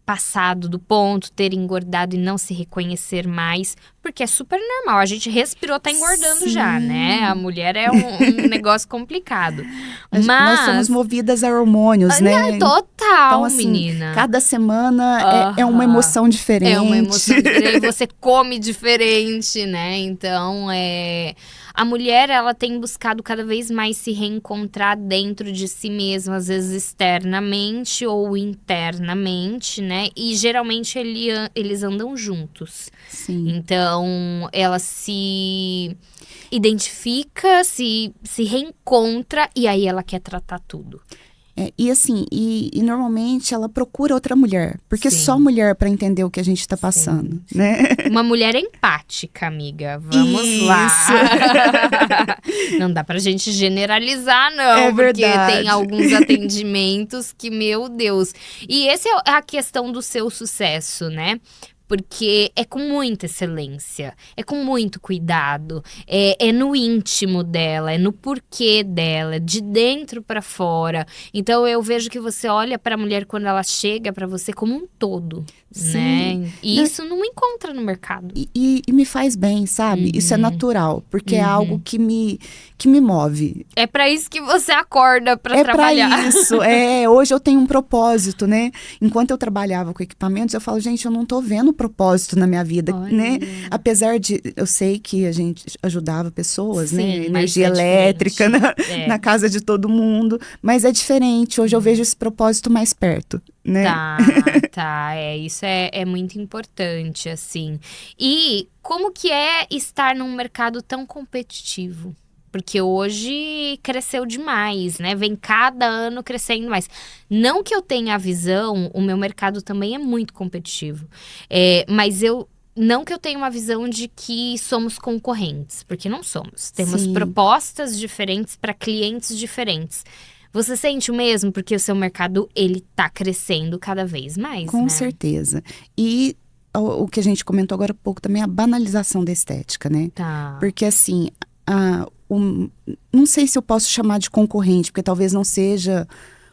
passado do ponto, ter engordado e não se reconhecer mais, porque é super normal. A gente respirou, tá engordando já, né? A mulher é um negócio complicado. Mas nós somos movidas a hormônios, né? Total, então, assim, menina. Cada semana é uma emoção diferente. É uma emoção diferente. Você come diferente, né? Então, a mulher, ela tem buscado cada vez mais se reencontrar dentro de si mesma, às vezes externamente ou internamente, né? E geralmente eles andam juntos. Sim. Então, Então, ela se identifica, se reencontra e aí ela quer tratar tudo. E assim, e normalmente ela procura outra mulher, porque Sim. só mulher para entender o que a gente tá passando, Sim. né? Uma mulher empática, amiga. Vamos lá. Não dá pra gente generalizar, não. É porque verdade. tem alguns atendimentos que, meu Deus. E essa é a questão do seu sucesso, né? Porque é com muita excelência, é com muito cuidado, é no íntimo dela, é no porquê dela, é de dentro pra fora. Então eu vejo que você olha pra mulher quando ela chega pra você como um todo, Sim. né? E isso não encontra no mercado. E me faz bem, sabe? Isso é natural, porque é algo que me move. É pra isso que você acorda pra É trabalhar. pra isso. Hoje eu tenho um propósito, né? Enquanto eu trabalhava com equipamentos, eu falo, gente, eu não tô vendo propósito na minha vida, Olha. né? Apesar de, eu sei que a gente ajudava pessoas, Sim, né? mas Energia é elétrica diferente. na casa de todo mundo, mas é diferente. Hoje eu vejo esse propósito mais perto, né? Tá, isso é muito importante, assim. E como que é estar num mercado tão competitivo? Porque hoje cresceu demais, né? Vem cada ano crescendo mais. Não que eu tenha a visão, o meu mercado também é muito competitivo. Mas não que eu tenha uma visão de que somos concorrentes, porque não somos. Temos Sim. propostas diferentes para clientes diferentes. Você sente o mesmo? Porque o seu mercado, ele tá crescendo cada vez mais, Com né? certeza. E o que a gente comentou agora há pouco também, a banalização da estética, né? Tá. Porque assim, não sei se eu posso chamar de concorrente, porque talvez não seja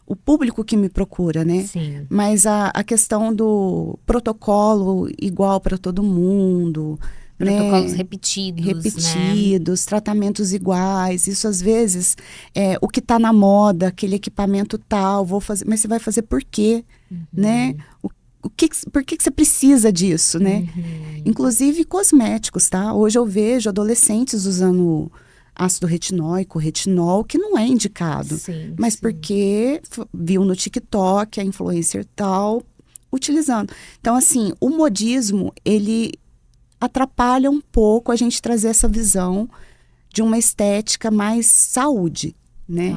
o público que me procura, né? Sim. Mas a questão do protocolo igual para todo mundo, Protocolos né? repetidos, né? Tratamentos iguais. Isso às vezes é o que está na moda, aquele equipamento tal, vou fazer, mas você vai fazer por quê, né? Por que você precisa disso, né? Inclusive cosméticos, tá? Hoje eu vejo adolescentes usando ácido retinóico, retinol, que não é indicado. Sim, mas sim. porque viu no TikTok a influencer tal utilizando. Então, assim, o modismo, ele atrapalha um pouco a gente trazer essa visão de uma estética mais saúde, né?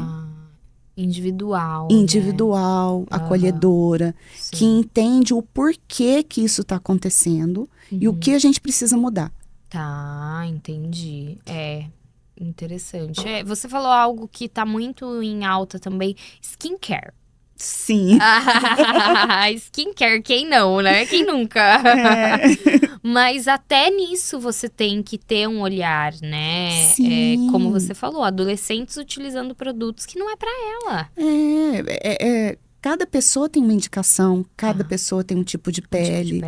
Individual, Individual, acolhedora, Sim. que entende o porquê que isso está acontecendo e o que a gente precisa mudar. Tá, entendi. Interessante. Você falou algo que tá muito em alta também, skincare. Sim. Skincare, quem não, né? Quem nunca? Mas até nisso você tem que ter um olhar, né? Sim. Como você falou, adolescentes utilizando produtos que não é pra ela. Cada pessoa tem uma indicação, cada pessoa tem um tipo de pele.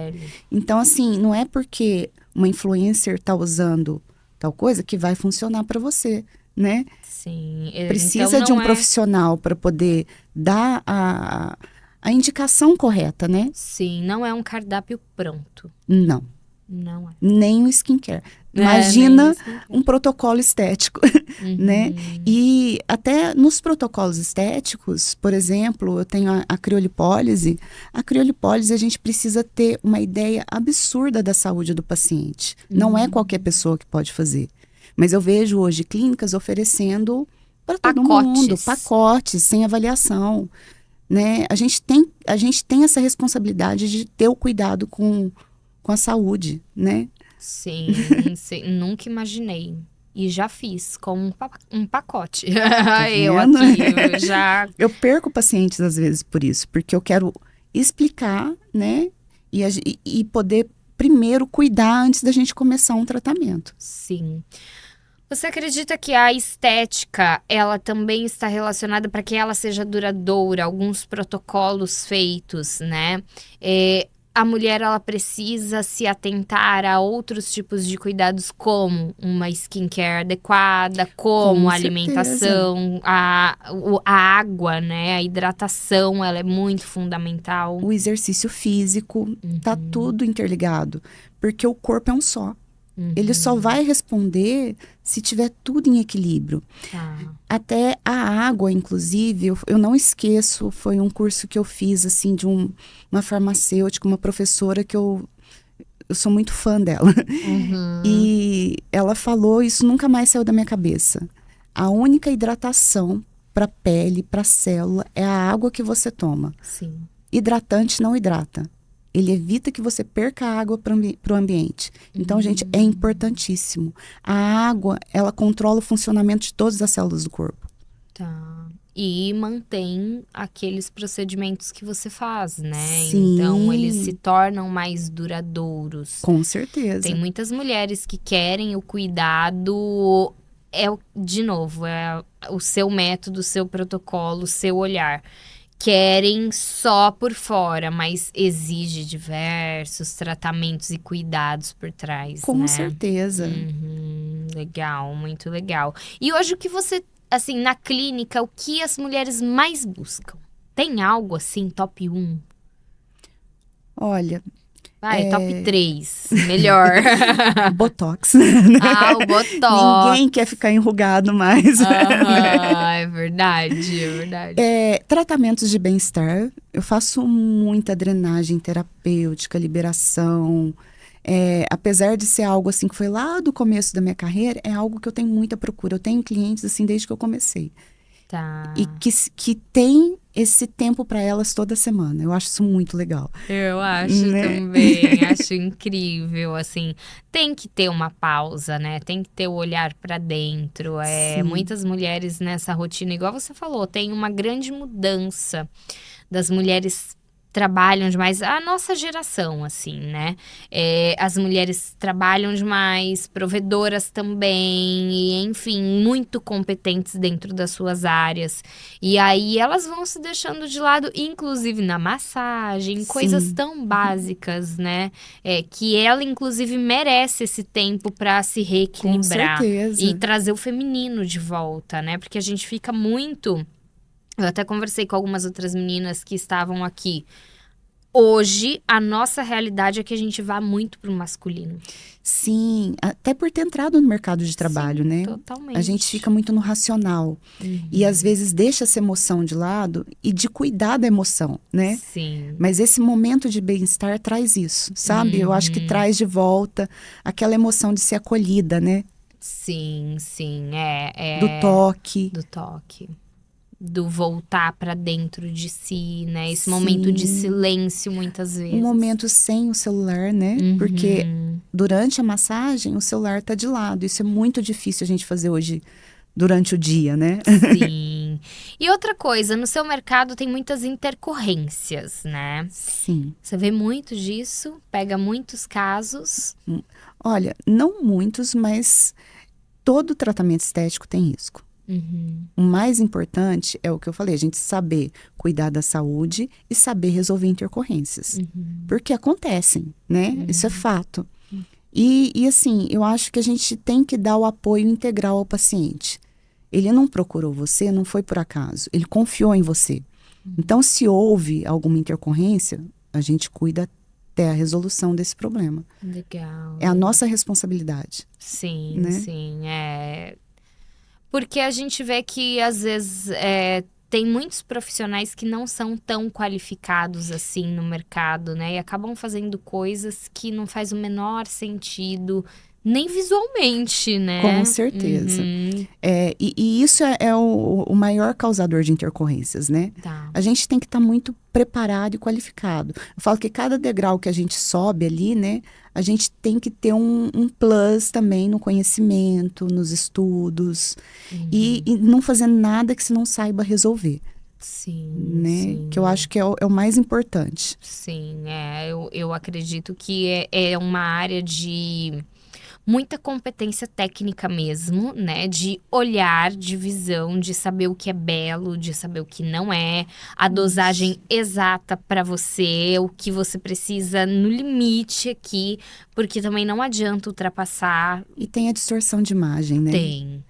Então, assim, não é porque uma influencer tá usando tal coisa que vai funcionar para você, né? Sim. Precisa então de um profissional para poder dar a indicação correta, né? Sim, não é um cardápio pronto. Não. Não é. Nem o skincare. Imagina nem skincare. um protocolo estético, né? E até nos protocolos estéticos, por exemplo, eu tenho a criolipólise. A criolipólise, a gente precisa ter uma ideia absurda da saúde do paciente. Não é qualquer pessoa que pode fazer. Mas eu vejo hoje clínicas oferecendo para todo mundo, pacotes, sem avaliação, né? A gente tem essa responsabilidade de ter o cuidado com a saúde, né? Sim, nunca imaginei. E já fiz com um pacote. Eu aqui, Eu perco pacientes às vezes por isso, porque eu quero explicar, né? E poder primeiro cuidar antes da gente começar um tratamento. Sim. Você acredita que a estética, ela também está relacionada para que ela seja duradoura, alguns protocolos feitos, né? A mulher, ela precisa se atentar a outros tipos de cuidados, como uma skincare adequada, como a alimentação, a água, né? A hidratação, ela é muito fundamental. O exercício físico, tá tudo interligado, porque o corpo é um só. Ele só vai responder se tiver tudo em equilíbrio. Até a água, inclusive, eu não esqueço, foi um curso que eu fiz, assim, de uma farmacêutica, uma professora que eu eu sou muito fã dela. E ela falou, isso nunca mais saiu da minha cabeça. A única hidratação para pele, para célula, é a água que você toma. Sim. Hidratante não hidrata. Ele evita que você perca a água para o ambiente. Então, gente, é importantíssimo. A água, ela controla o funcionamento de todas as células do corpo. Tá. E mantém aqueles procedimentos que você faz, né? Sim. Então, eles se tornam mais duradouros. Com certeza. Tem muitas mulheres que querem o cuidado, de novo, é o seu método, o seu protocolo, o seu olhar. Querem só por fora, mas exige diversos tratamentos e cuidados por trás, Com né? certeza. Legal, muito legal. E hoje o que você, assim, na clínica, o que as mulheres mais buscam? Tem algo assim, top 1? Olha, Vai, top 3, melhor. Botox. Ah, o Botox. Ninguém quer ficar enrugado mais. É verdade, é verdade. Tratamentos de bem-estar. Eu faço muita drenagem terapêutica, liberação. Apesar de ser algo assim que foi lá do começo da minha carreira, é algo que eu tenho muita procura. Eu tenho clientes assim desde que eu comecei. Tá. E que tem esse tempo para elas toda semana. Eu acho isso muito legal. Eu acho também, acho incrível, assim. Tem que ter uma pausa, né? Tem que ter o olhar para dentro. Muitas mulheres nessa rotina, igual você falou, tem uma grande mudança das mulheres trabalham demais, a nossa geração, assim, né? As mulheres trabalham demais, provedoras também, e, enfim, muito competentes dentro das suas áreas. E aí elas vão se deixando de lado, inclusive na massagem, coisas tão básicas, né? Que ela, inclusive, merece esse tempo para se reequilibrar. Com certeza. E trazer o feminino de volta, né? Porque a gente fica muito... Eu até conversei com algumas outras meninas que estavam aqui. Hoje, a nossa realidade é que a gente vá muito pro masculino. Sim, até por ter entrado no mercado de trabalho, né? Totalmente. A gente fica muito no racional. E às vezes deixa essa emoção de lado e de cuidar da emoção, né? Sim. Mas esse momento de bem-estar traz isso, sabe? Eu acho que traz de volta aquela emoção de ser acolhida, né? Sim. Do toque. Do toque. Do voltar pra dentro de si, né? Esse momento de silêncio, muitas vezes. Um momento sem o celular, né? Porque durante a massagem, o celular tá de lado. Isso é muito difícil a gente fazer hoje durante o dia, né? Sim. E outra coisa, no seu mercado tem muitas intercorrências, né? Sim. Você vê muito disso? Pega muitos casos? Olha, não muitos, mas todo tratamento estético tem risco. O mais importante é o que eu falei, a gente saber cuidar da saúde e saber resolver intercorrências. Porque acontecem, né? Isso é fato. E assim, eu acho que a gente tem que dar o apoio integral ao paciente. Ele não procurou você, não foi por acaso. Ele confiou em você. Então, se houve alguma intercorrência, a gente cuida até a resolução desse problema. Legal. É a nossa responsabilidade. Sim, né? sim. Porque a gente vê que, às vezes, tem muitos profissionais que não são tão qualificados assim no mercado, né? E acabam fazendo coisas que não faz o menor sentido, nem visualmente, né? Com certeza. E isso é o maior causador de intercorrências, né? Tá. A gente tem que estar muito preparado e qualificado. Eu falo que cada degrau que a gente sobe ali, né? A gente tem que ter um plus também no conhecimento, nos estudos. E não fazer nada que você não saiba resolver. Sim, né? sim. Que eu acho que é o mais importante. Sim, eu acredito que é uma área de muita competência técnica mesmo, né? De olhar, de visão, de saber o que é belo, de saber o que não é, a dosagem exata para você, o que você precisa no limite aqui, porque também não adianta ultrapassar. E tem a distorção de imagem, né? Tem.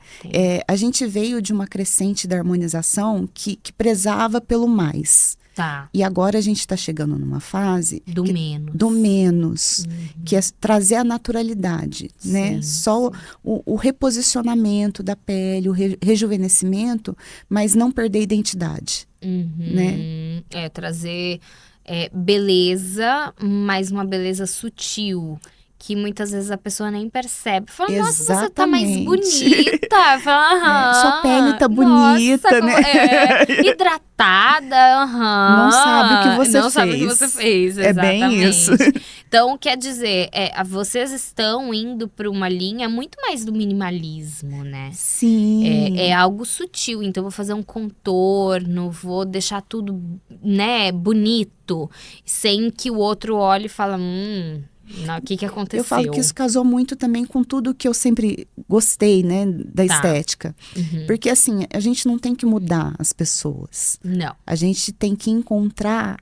A gente veio de uma crescente da harmonização que prezava pelo mais. Tá. E agora a gente está chegando numa fase do menos, que é trazer a naturalidade, né? Só o reposicionamento da pele, o rejuvenescimento, mas não perder a identidade, né? Trazer beleza, mas uma beleza sutil. Que muitas vezes a pessoa nem percebe. Fala, nossa, você tá mais bonita. Fala, sua pele tá bonita, né? Hidratada, Não sabe o que você fez. Não sabe o que você fez, exatamente. É bem isso. Então, quer dizer, vocês estão indo para uma linha muito mais do minimalismo, né? Sim. É algo sutil. Então, vou fazer um contorno, vou deixar tudo, né, bonito. Sem que o outro olhe e fale, o que aconteceu? Eu falo que isso casou muito também com tudo que eu sempre gostei, né, da estética. Porque assim, a gente não tem que mudar as pessoas. Não. A gente tem que encontrar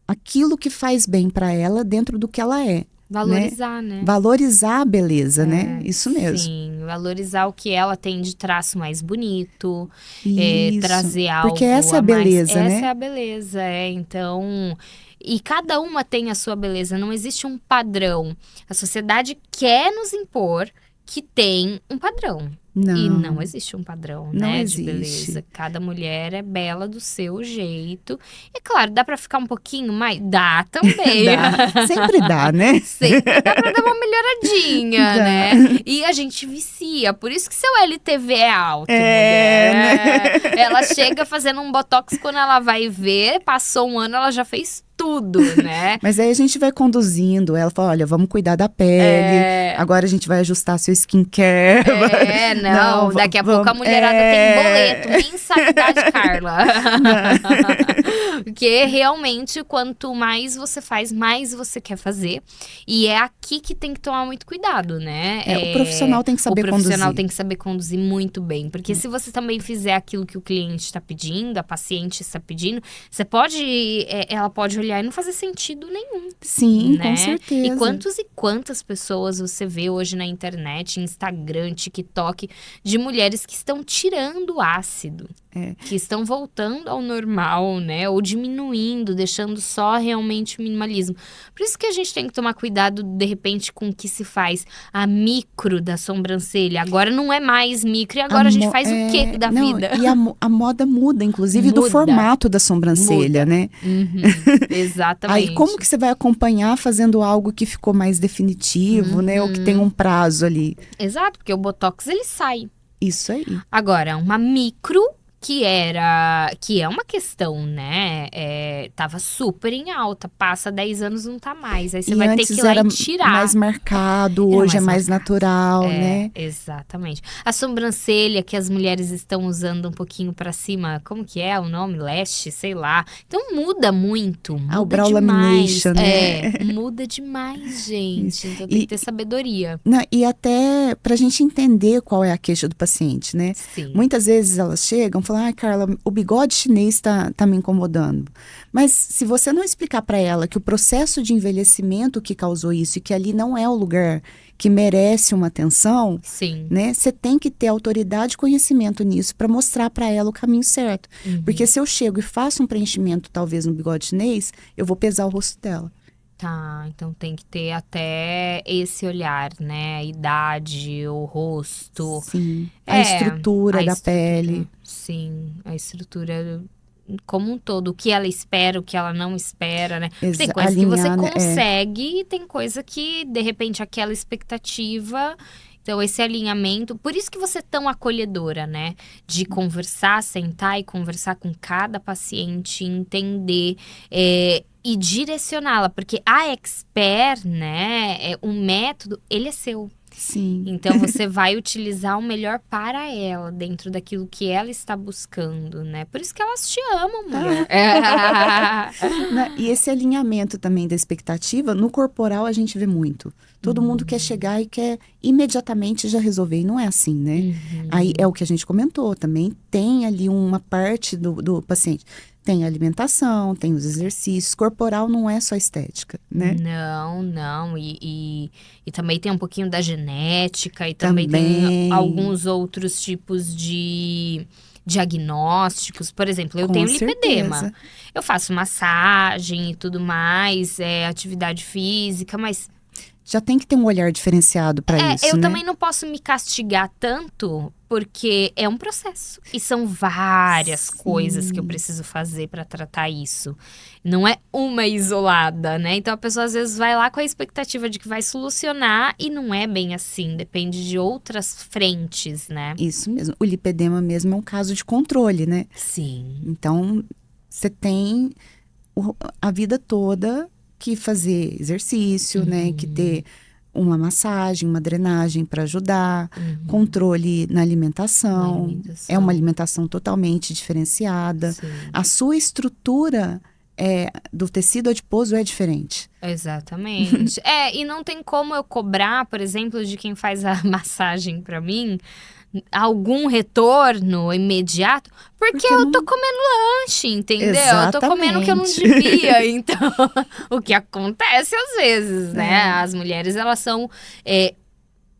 aquilo que faz bem para ela dentro do que ela é. Valorizar, né? Valorizar a beleza, né? Isso mesmo. Sim, valorizar o que ela tem de traço mais bonito. Isso. Trazer algo porque essa é a beleza, né? Essa é a beleza, então... E cada uma tem a sua beleza, não existe um padrão. A sociedade quer nos impor que tem um padrão. Não. E não existe um padrão, né, existe. de beleza. Cada mulher é bela do seu jeito. E claro, dá pra ficar um pouquinho mais? Dá também. Dá. Sempre dá, né? Sempre dá pra dar uma melhoradinha, né? E a gente vicia. Por isso que seu LTV é alto, mulher. Né? Ela chega fazendo um botox, quando ela vai ver, passou um ano, ela já fez tudo, né? Mas aí a gente vai conduzindo. Ela fala, olha, vamos cuidar da pele. Agora a gente vai ajustar seu skincare. Não, daqui a pouco a mulherada tem boleto, mensalidade, Carla. Porque realmente, quanto mais você faz, mais você quer fazer. E é aqui que tem que tomar muito cuidado, né? O profissional tem que saber conduzir. O profissional tem que saber conduzir muito bem. Porque se você também fizer aquilo que o cliente está pedindo, a paciente está pedindo, você pode, ela pode olhar e não fazer sentido nenhum. Sim, né? com certeza. E quantas pessoas você vê hoje na internet, Instagram, TikTok, de mulheres que estão tirando o ácido. Que estão voltando ao normal, né? Ou diminuindo, deixando só realmente o minimalismo. Por isso que a gente tem que tomar cuidado, de repente, com o que se faz. A micro da sobrancelha. Agora não é mais micro. E agora a gente faz o quê da vida? E a moda muda, inclusive, do formato da sobrancelha, né? Exatamente. Aí, como que você vai acompanhar fazendo algo que ficou mais definitivo, né? Ou que tem um prazo ali. Exato, porque o Botox, ele sai. Isso aí. Agora, uma micro... que é uma questão, né? Tava super em alta, passa 10 anos, não tá mais. Aí você vai ter que ir lá e tirar. Mais marcado, hoje é mais natural, né? Exatamente. A sobrancelha que as mulheres estão usando um pouquinho pra cima, como que é o nome? Lash, sei lá. Então muda muito, muda o brow demais. lamination, né? Muda demais, gente. Então tem que ter sabedoria. E até pra gente entender qual é a queixa do paciente, né? Sim. Muitas vezes elas chegam e falam, Carla, o bigode chinês tá me incomodando. Mas se você não explicar para ela que o processo de envelhecimento que causou isso e que ali não é o lugar que merece uma atenção, sim, né? Você tem que ter autoridade e conhecimento nisso para mostrar para ela o caminho certo. Porque se eu chego e faço um preenchimento, talvez no bigode chinês, eu vou pesar o rosto dela. Tá, então tem que ter até esse olhar, né? A idade, o rosto. Sim, a estrutura da pele. Sim, a estrutura como um todo. O que ela espera, o que ela não espera, né? Tem coisa que você consegue e tem coisa que, de repente, aquela expectativa... Então, esse alinhamento, por isso que você é tão acolhedora, né? De conversar, sentar e conversar com cada paciente, entender e direcioná-la. Porque a expert, né? O método, ele é seu. Sim. Então, você vai utilizar o melhor para ela, dentro daquilo que ela está buscando, né? Por isso que elas te amam, mulher. E esse alinhamento também da expectativa, no corporal a gente vê muito. Todo mundo quer chegar e quer imediatamente já resolver, e não é assim, né? Aí é o que a gente comentou também, tem ali uma parte do paciente. Tem a alimentação, tem os exercícios. Corporal não é só estética, né? Não. E também tem um pouquinho da genética. E também tem alguns outros tipos de diagnósticos. Por exemplo, eu tenho lipedema. Eu faço massagem e tudo mais, atividade física, mas... já tem que ter um olhar diferenciado para isso, eu né? também não posso me castigar tanto, porque é um processo. E são várias coisas que eu preciso fazer para tratar isso. Não é uma isolada, né? Então a pessoa às vezes vai lá com a expectativa de que vai solucionar e não é bem assim. Depende de outras frentes, né? Isso mesmo. O lipedema mesmo é um caso de controle, né? Sim. Então, você tem a vida toda que fazer exercício, né? Que ter uma massagem, uma drenagem para ajudar, controle na alimentação. É uma alimentação totalmente diferenciada. Sim. A sua estrutura do tecido adiposo é diferente. Exatamente. E não tem como eu cobrar, por exemplo, de quem faz a massagem pra mim, algum retorno imediato, porque eu tô comendo lanche, entendeu? Exatamente. Eu tô comendo o que eu não devia. Então, o que acontece às vezes, né? As mulheres, elas são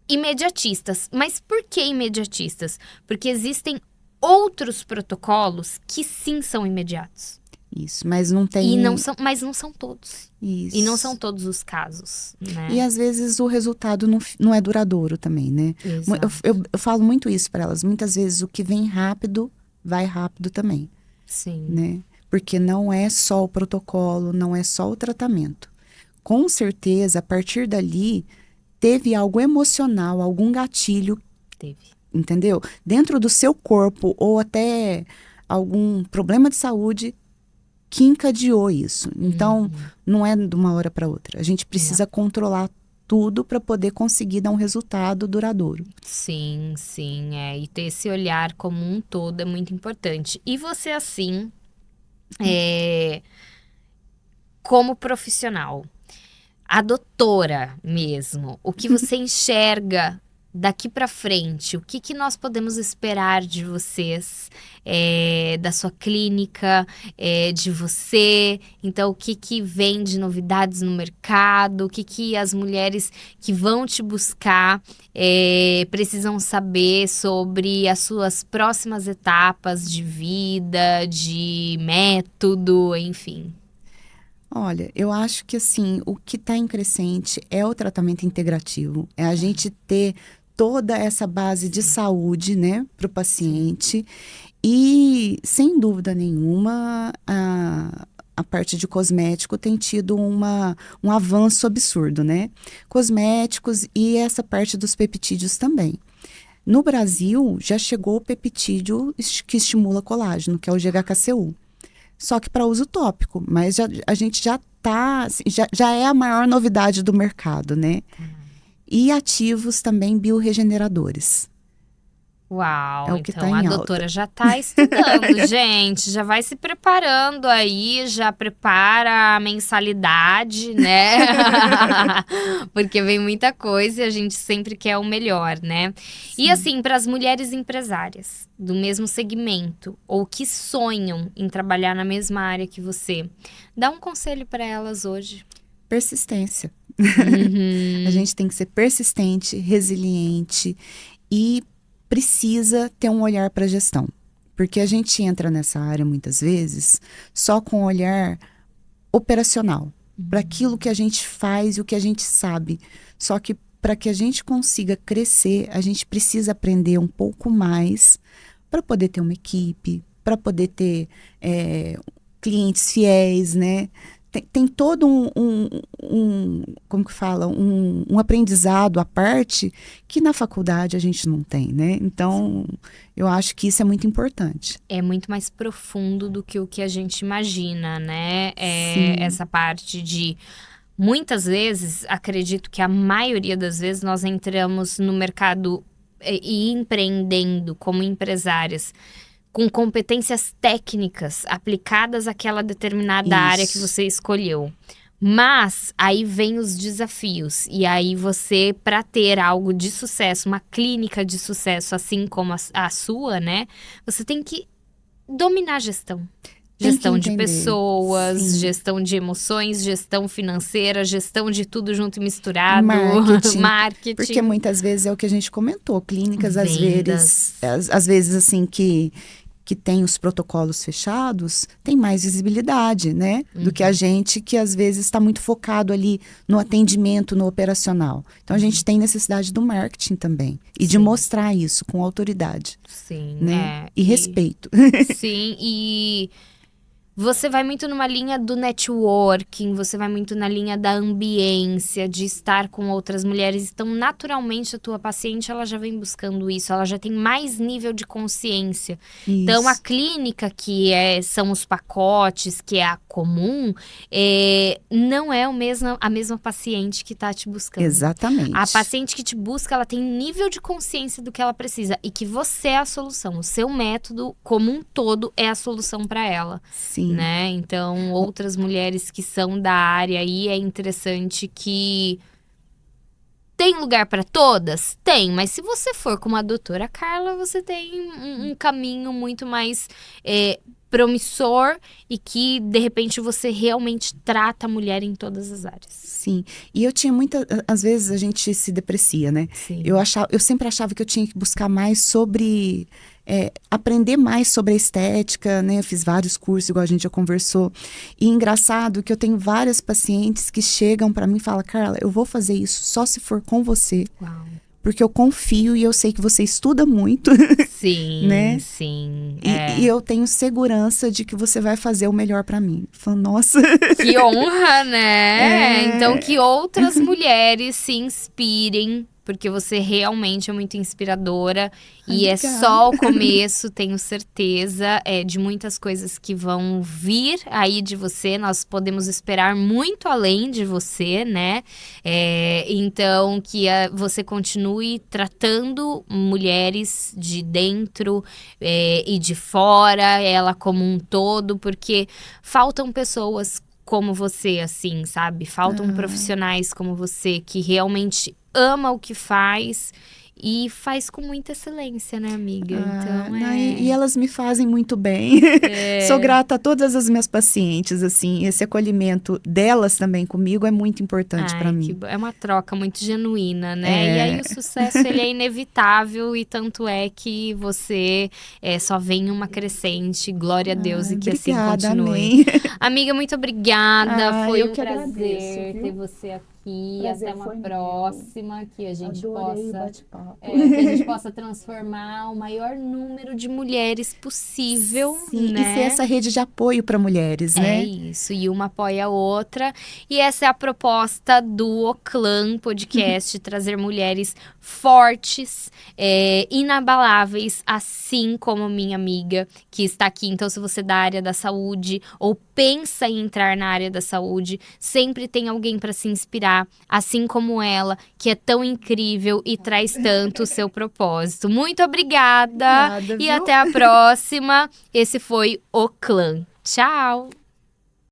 imediatistas. Mas por que imediatistas? Porque existem outros protocolos que sim são imediatos. Isso, mas não tem... Mas não são todos. Isso. E não são todos os casos, né? E às vezes o resultado não é duradouro também, né? Exato. Eu falo muito isso para elas. Muitas vezes o que vem rápido, vai rápido também. Sim. Né? Porque não é só o protocolo, não é só o tratamento. Com certeza, a partir dali, teve algo emocional, algum gatilho. Teve. Entendeu? Dentro do seu corpo ou até algum problema de saúde que encadeou isso. Então, não é de uma hora para outra. A gente precisa controlar tudo para poder conseguir dar um resultado duradouro. Sim, sim. E ter esse olhar como um todo é muito importante. E você, assim, como profissional, a doutora mesmo, o que você enxerga daqui para frente? O que nós podemos esperar de vocês, da sua clínica, de você? Então, o que vem de novidades no mercado? O que as mulheres que vão te buscar precisam saber sobre as suas próximas etapas de vida, de método, enfim? Olha, eu acho que assim, o que está em crescente é o tratamento integrativo. É a gente ter toda essa base de saúde, né, para o paciente. E, sem dúvida nenhuma, a parte de cosmético tem tido um avanço absurdo, né? Cosméticos e essa parte dos peptídeos também. No Brasil, já chegou o peptídeo que estimula colágeno, que é o GHCU. Só que para uso tópico, mas a gente já tá, já é a maior novidade do mercado, né? E ativos também bioregeneradores. Uau, É o que então tá em a alta. doutora já tá estudando, gente, já vai se preparando aí, já prepara a mensalidade, né? Porque vem muita coisa e a gente sempre quer o melhor, né? Sim. E assim, para as mulheres empresárias do mesmo segmento ou que sonham em trabalhar na mesma área que você, dá um conselho para elas hoje. Persistência. A gente tem que ser persistente, resiliente e precisa ter um olhar para a gestão. Porque a gente entra nessa área, muitas vezes, só com um olhar operacional. Para aquilo que a gente faz e o que a gente sabe. Só que para que a gente consiga crescer, a gente precisa aprender um pouco mais para poder ter uma equipe, para poder ter clientes fiéis, né? Tem todo como que fala, um aprendizado à parte que na faculdade a gente não tem, né? Então, eu acho que isso é muito importante. É muito mais profundo do que o que a gente imagina, né? Essa parte de... Muitas vezes, acredito que a maioria das vezes, nós entramos no mercado e empreendendo como empresárias com competências técnicas aplicadas àquela determinada área que você escolheu. Mas aí vem os desafios. E aí você, para ter algo de sucesso, uma clínica de sucesso, assim como a sua, né? Você tem que dominar a gestão. Gestão de pessoas, sim, gestão de emoções, gestão financeira, gestão de tudo junto e misturado. Marketing. Porque muitas vezes é o que a gente comentou. Clínicas, às vezes assim, que que tem os protocolos fechados, tem mais visibilidade, né? Do que a gente que às vezes está muito focado ali no atendimento, no operacional. Então a gente tem necessidade do marketing também. E de mostrar isso com autoridade. Sim, né? E respeito. Sim, e você vai muito numa linha do networking, você vai muito na linha da ambiência, de estar com outras mulheres. Então, naturalmente, a tua paciente, ela já vem buscando isso, ela já tem mais nível de consciência. Isso. Então, a clínica, que são os pacotes, que é a comum, não é a mesma paciente que está te buscando. Exatamente. A paciente que te busca, ela tem nível de consciência do que ela precisa e que você é a solução. O seu método, como um todo, é a solução para ela. Sim. Né? Então, outras mulheres que são da área aí, é interessante que tem lugar para todas? Tem, mas se você for como a doutora Carla, você tem um caminho muito mais promissor e que, de repente, você realmente trata a mulher em todas as áreas. Sim, e eu tinha às vezes a gente se deprecia, né? Sim. Eu sempre achava que eu tinha que buscar mais sobre, aprender mais sobre a estética, né? Eu fiz vários cursos, igual a gente já conversou. E engraçado que eu tenho várias pacientes que chegam para mim e falam, Carla, eu vou fazer isso só se for com você. Uau. Porque eu confio e eu sei que você estuda muito. Sim, né? Sim. E eu tenho segurança de que você vai fazer o melhor pra mim. Falando, nossa. Que honra, né? Então, que outras mulheres se inspirem, porque você realmente é muito inspiradora. E é só o começo, tenho certeza, de muitas coisas que vão vir aí de você. Nós podemos esperar muito além de você, né? Então, que você continue tratando mulheres de dentro e de fora, ela como um todo, porque faltam pessoas como você, assim, sabe? Faltam profissionais como você que realmente ama o que faz e faz com muita excelência, né, amiga? Então, E elas me fazem muito bem. Sou grata a todas as minhas pacientes, assim. Esse acolhimento delas também comigo é muito importante para mim. É uma troca muito genuína, né? E aí o sucesso, ele é inevitável e tanto é que você só vem uma crescente. Glória a Deus e que obrigada, assim continue. Amém. Amiga, muito obrigada. Foi um prazer agradeço, ter você aqui. Prazer, até uma foi próxima, que a gente Adorei possa o bate-papo. que a gente possa transformar o maior número de mulheres possível. Sim, né? E ser essa rede de apoio para mulheres, né? É isso, e uma apoia a outra. E essa é a proposta do Oclã Podcast, trazer mulheres fortes, inabaláveis, assim como minha amiga que está aqui. Então, se você é da área da saúde ou pensa em entrar na área da saúde, sempre tem alguém para se inspirar, assim como ela, que é tão incrível e traz tanto o seu propósito. Muito obrigada, Obrigada, e viu? até a próxima. Esse foi o Clã. Tchau!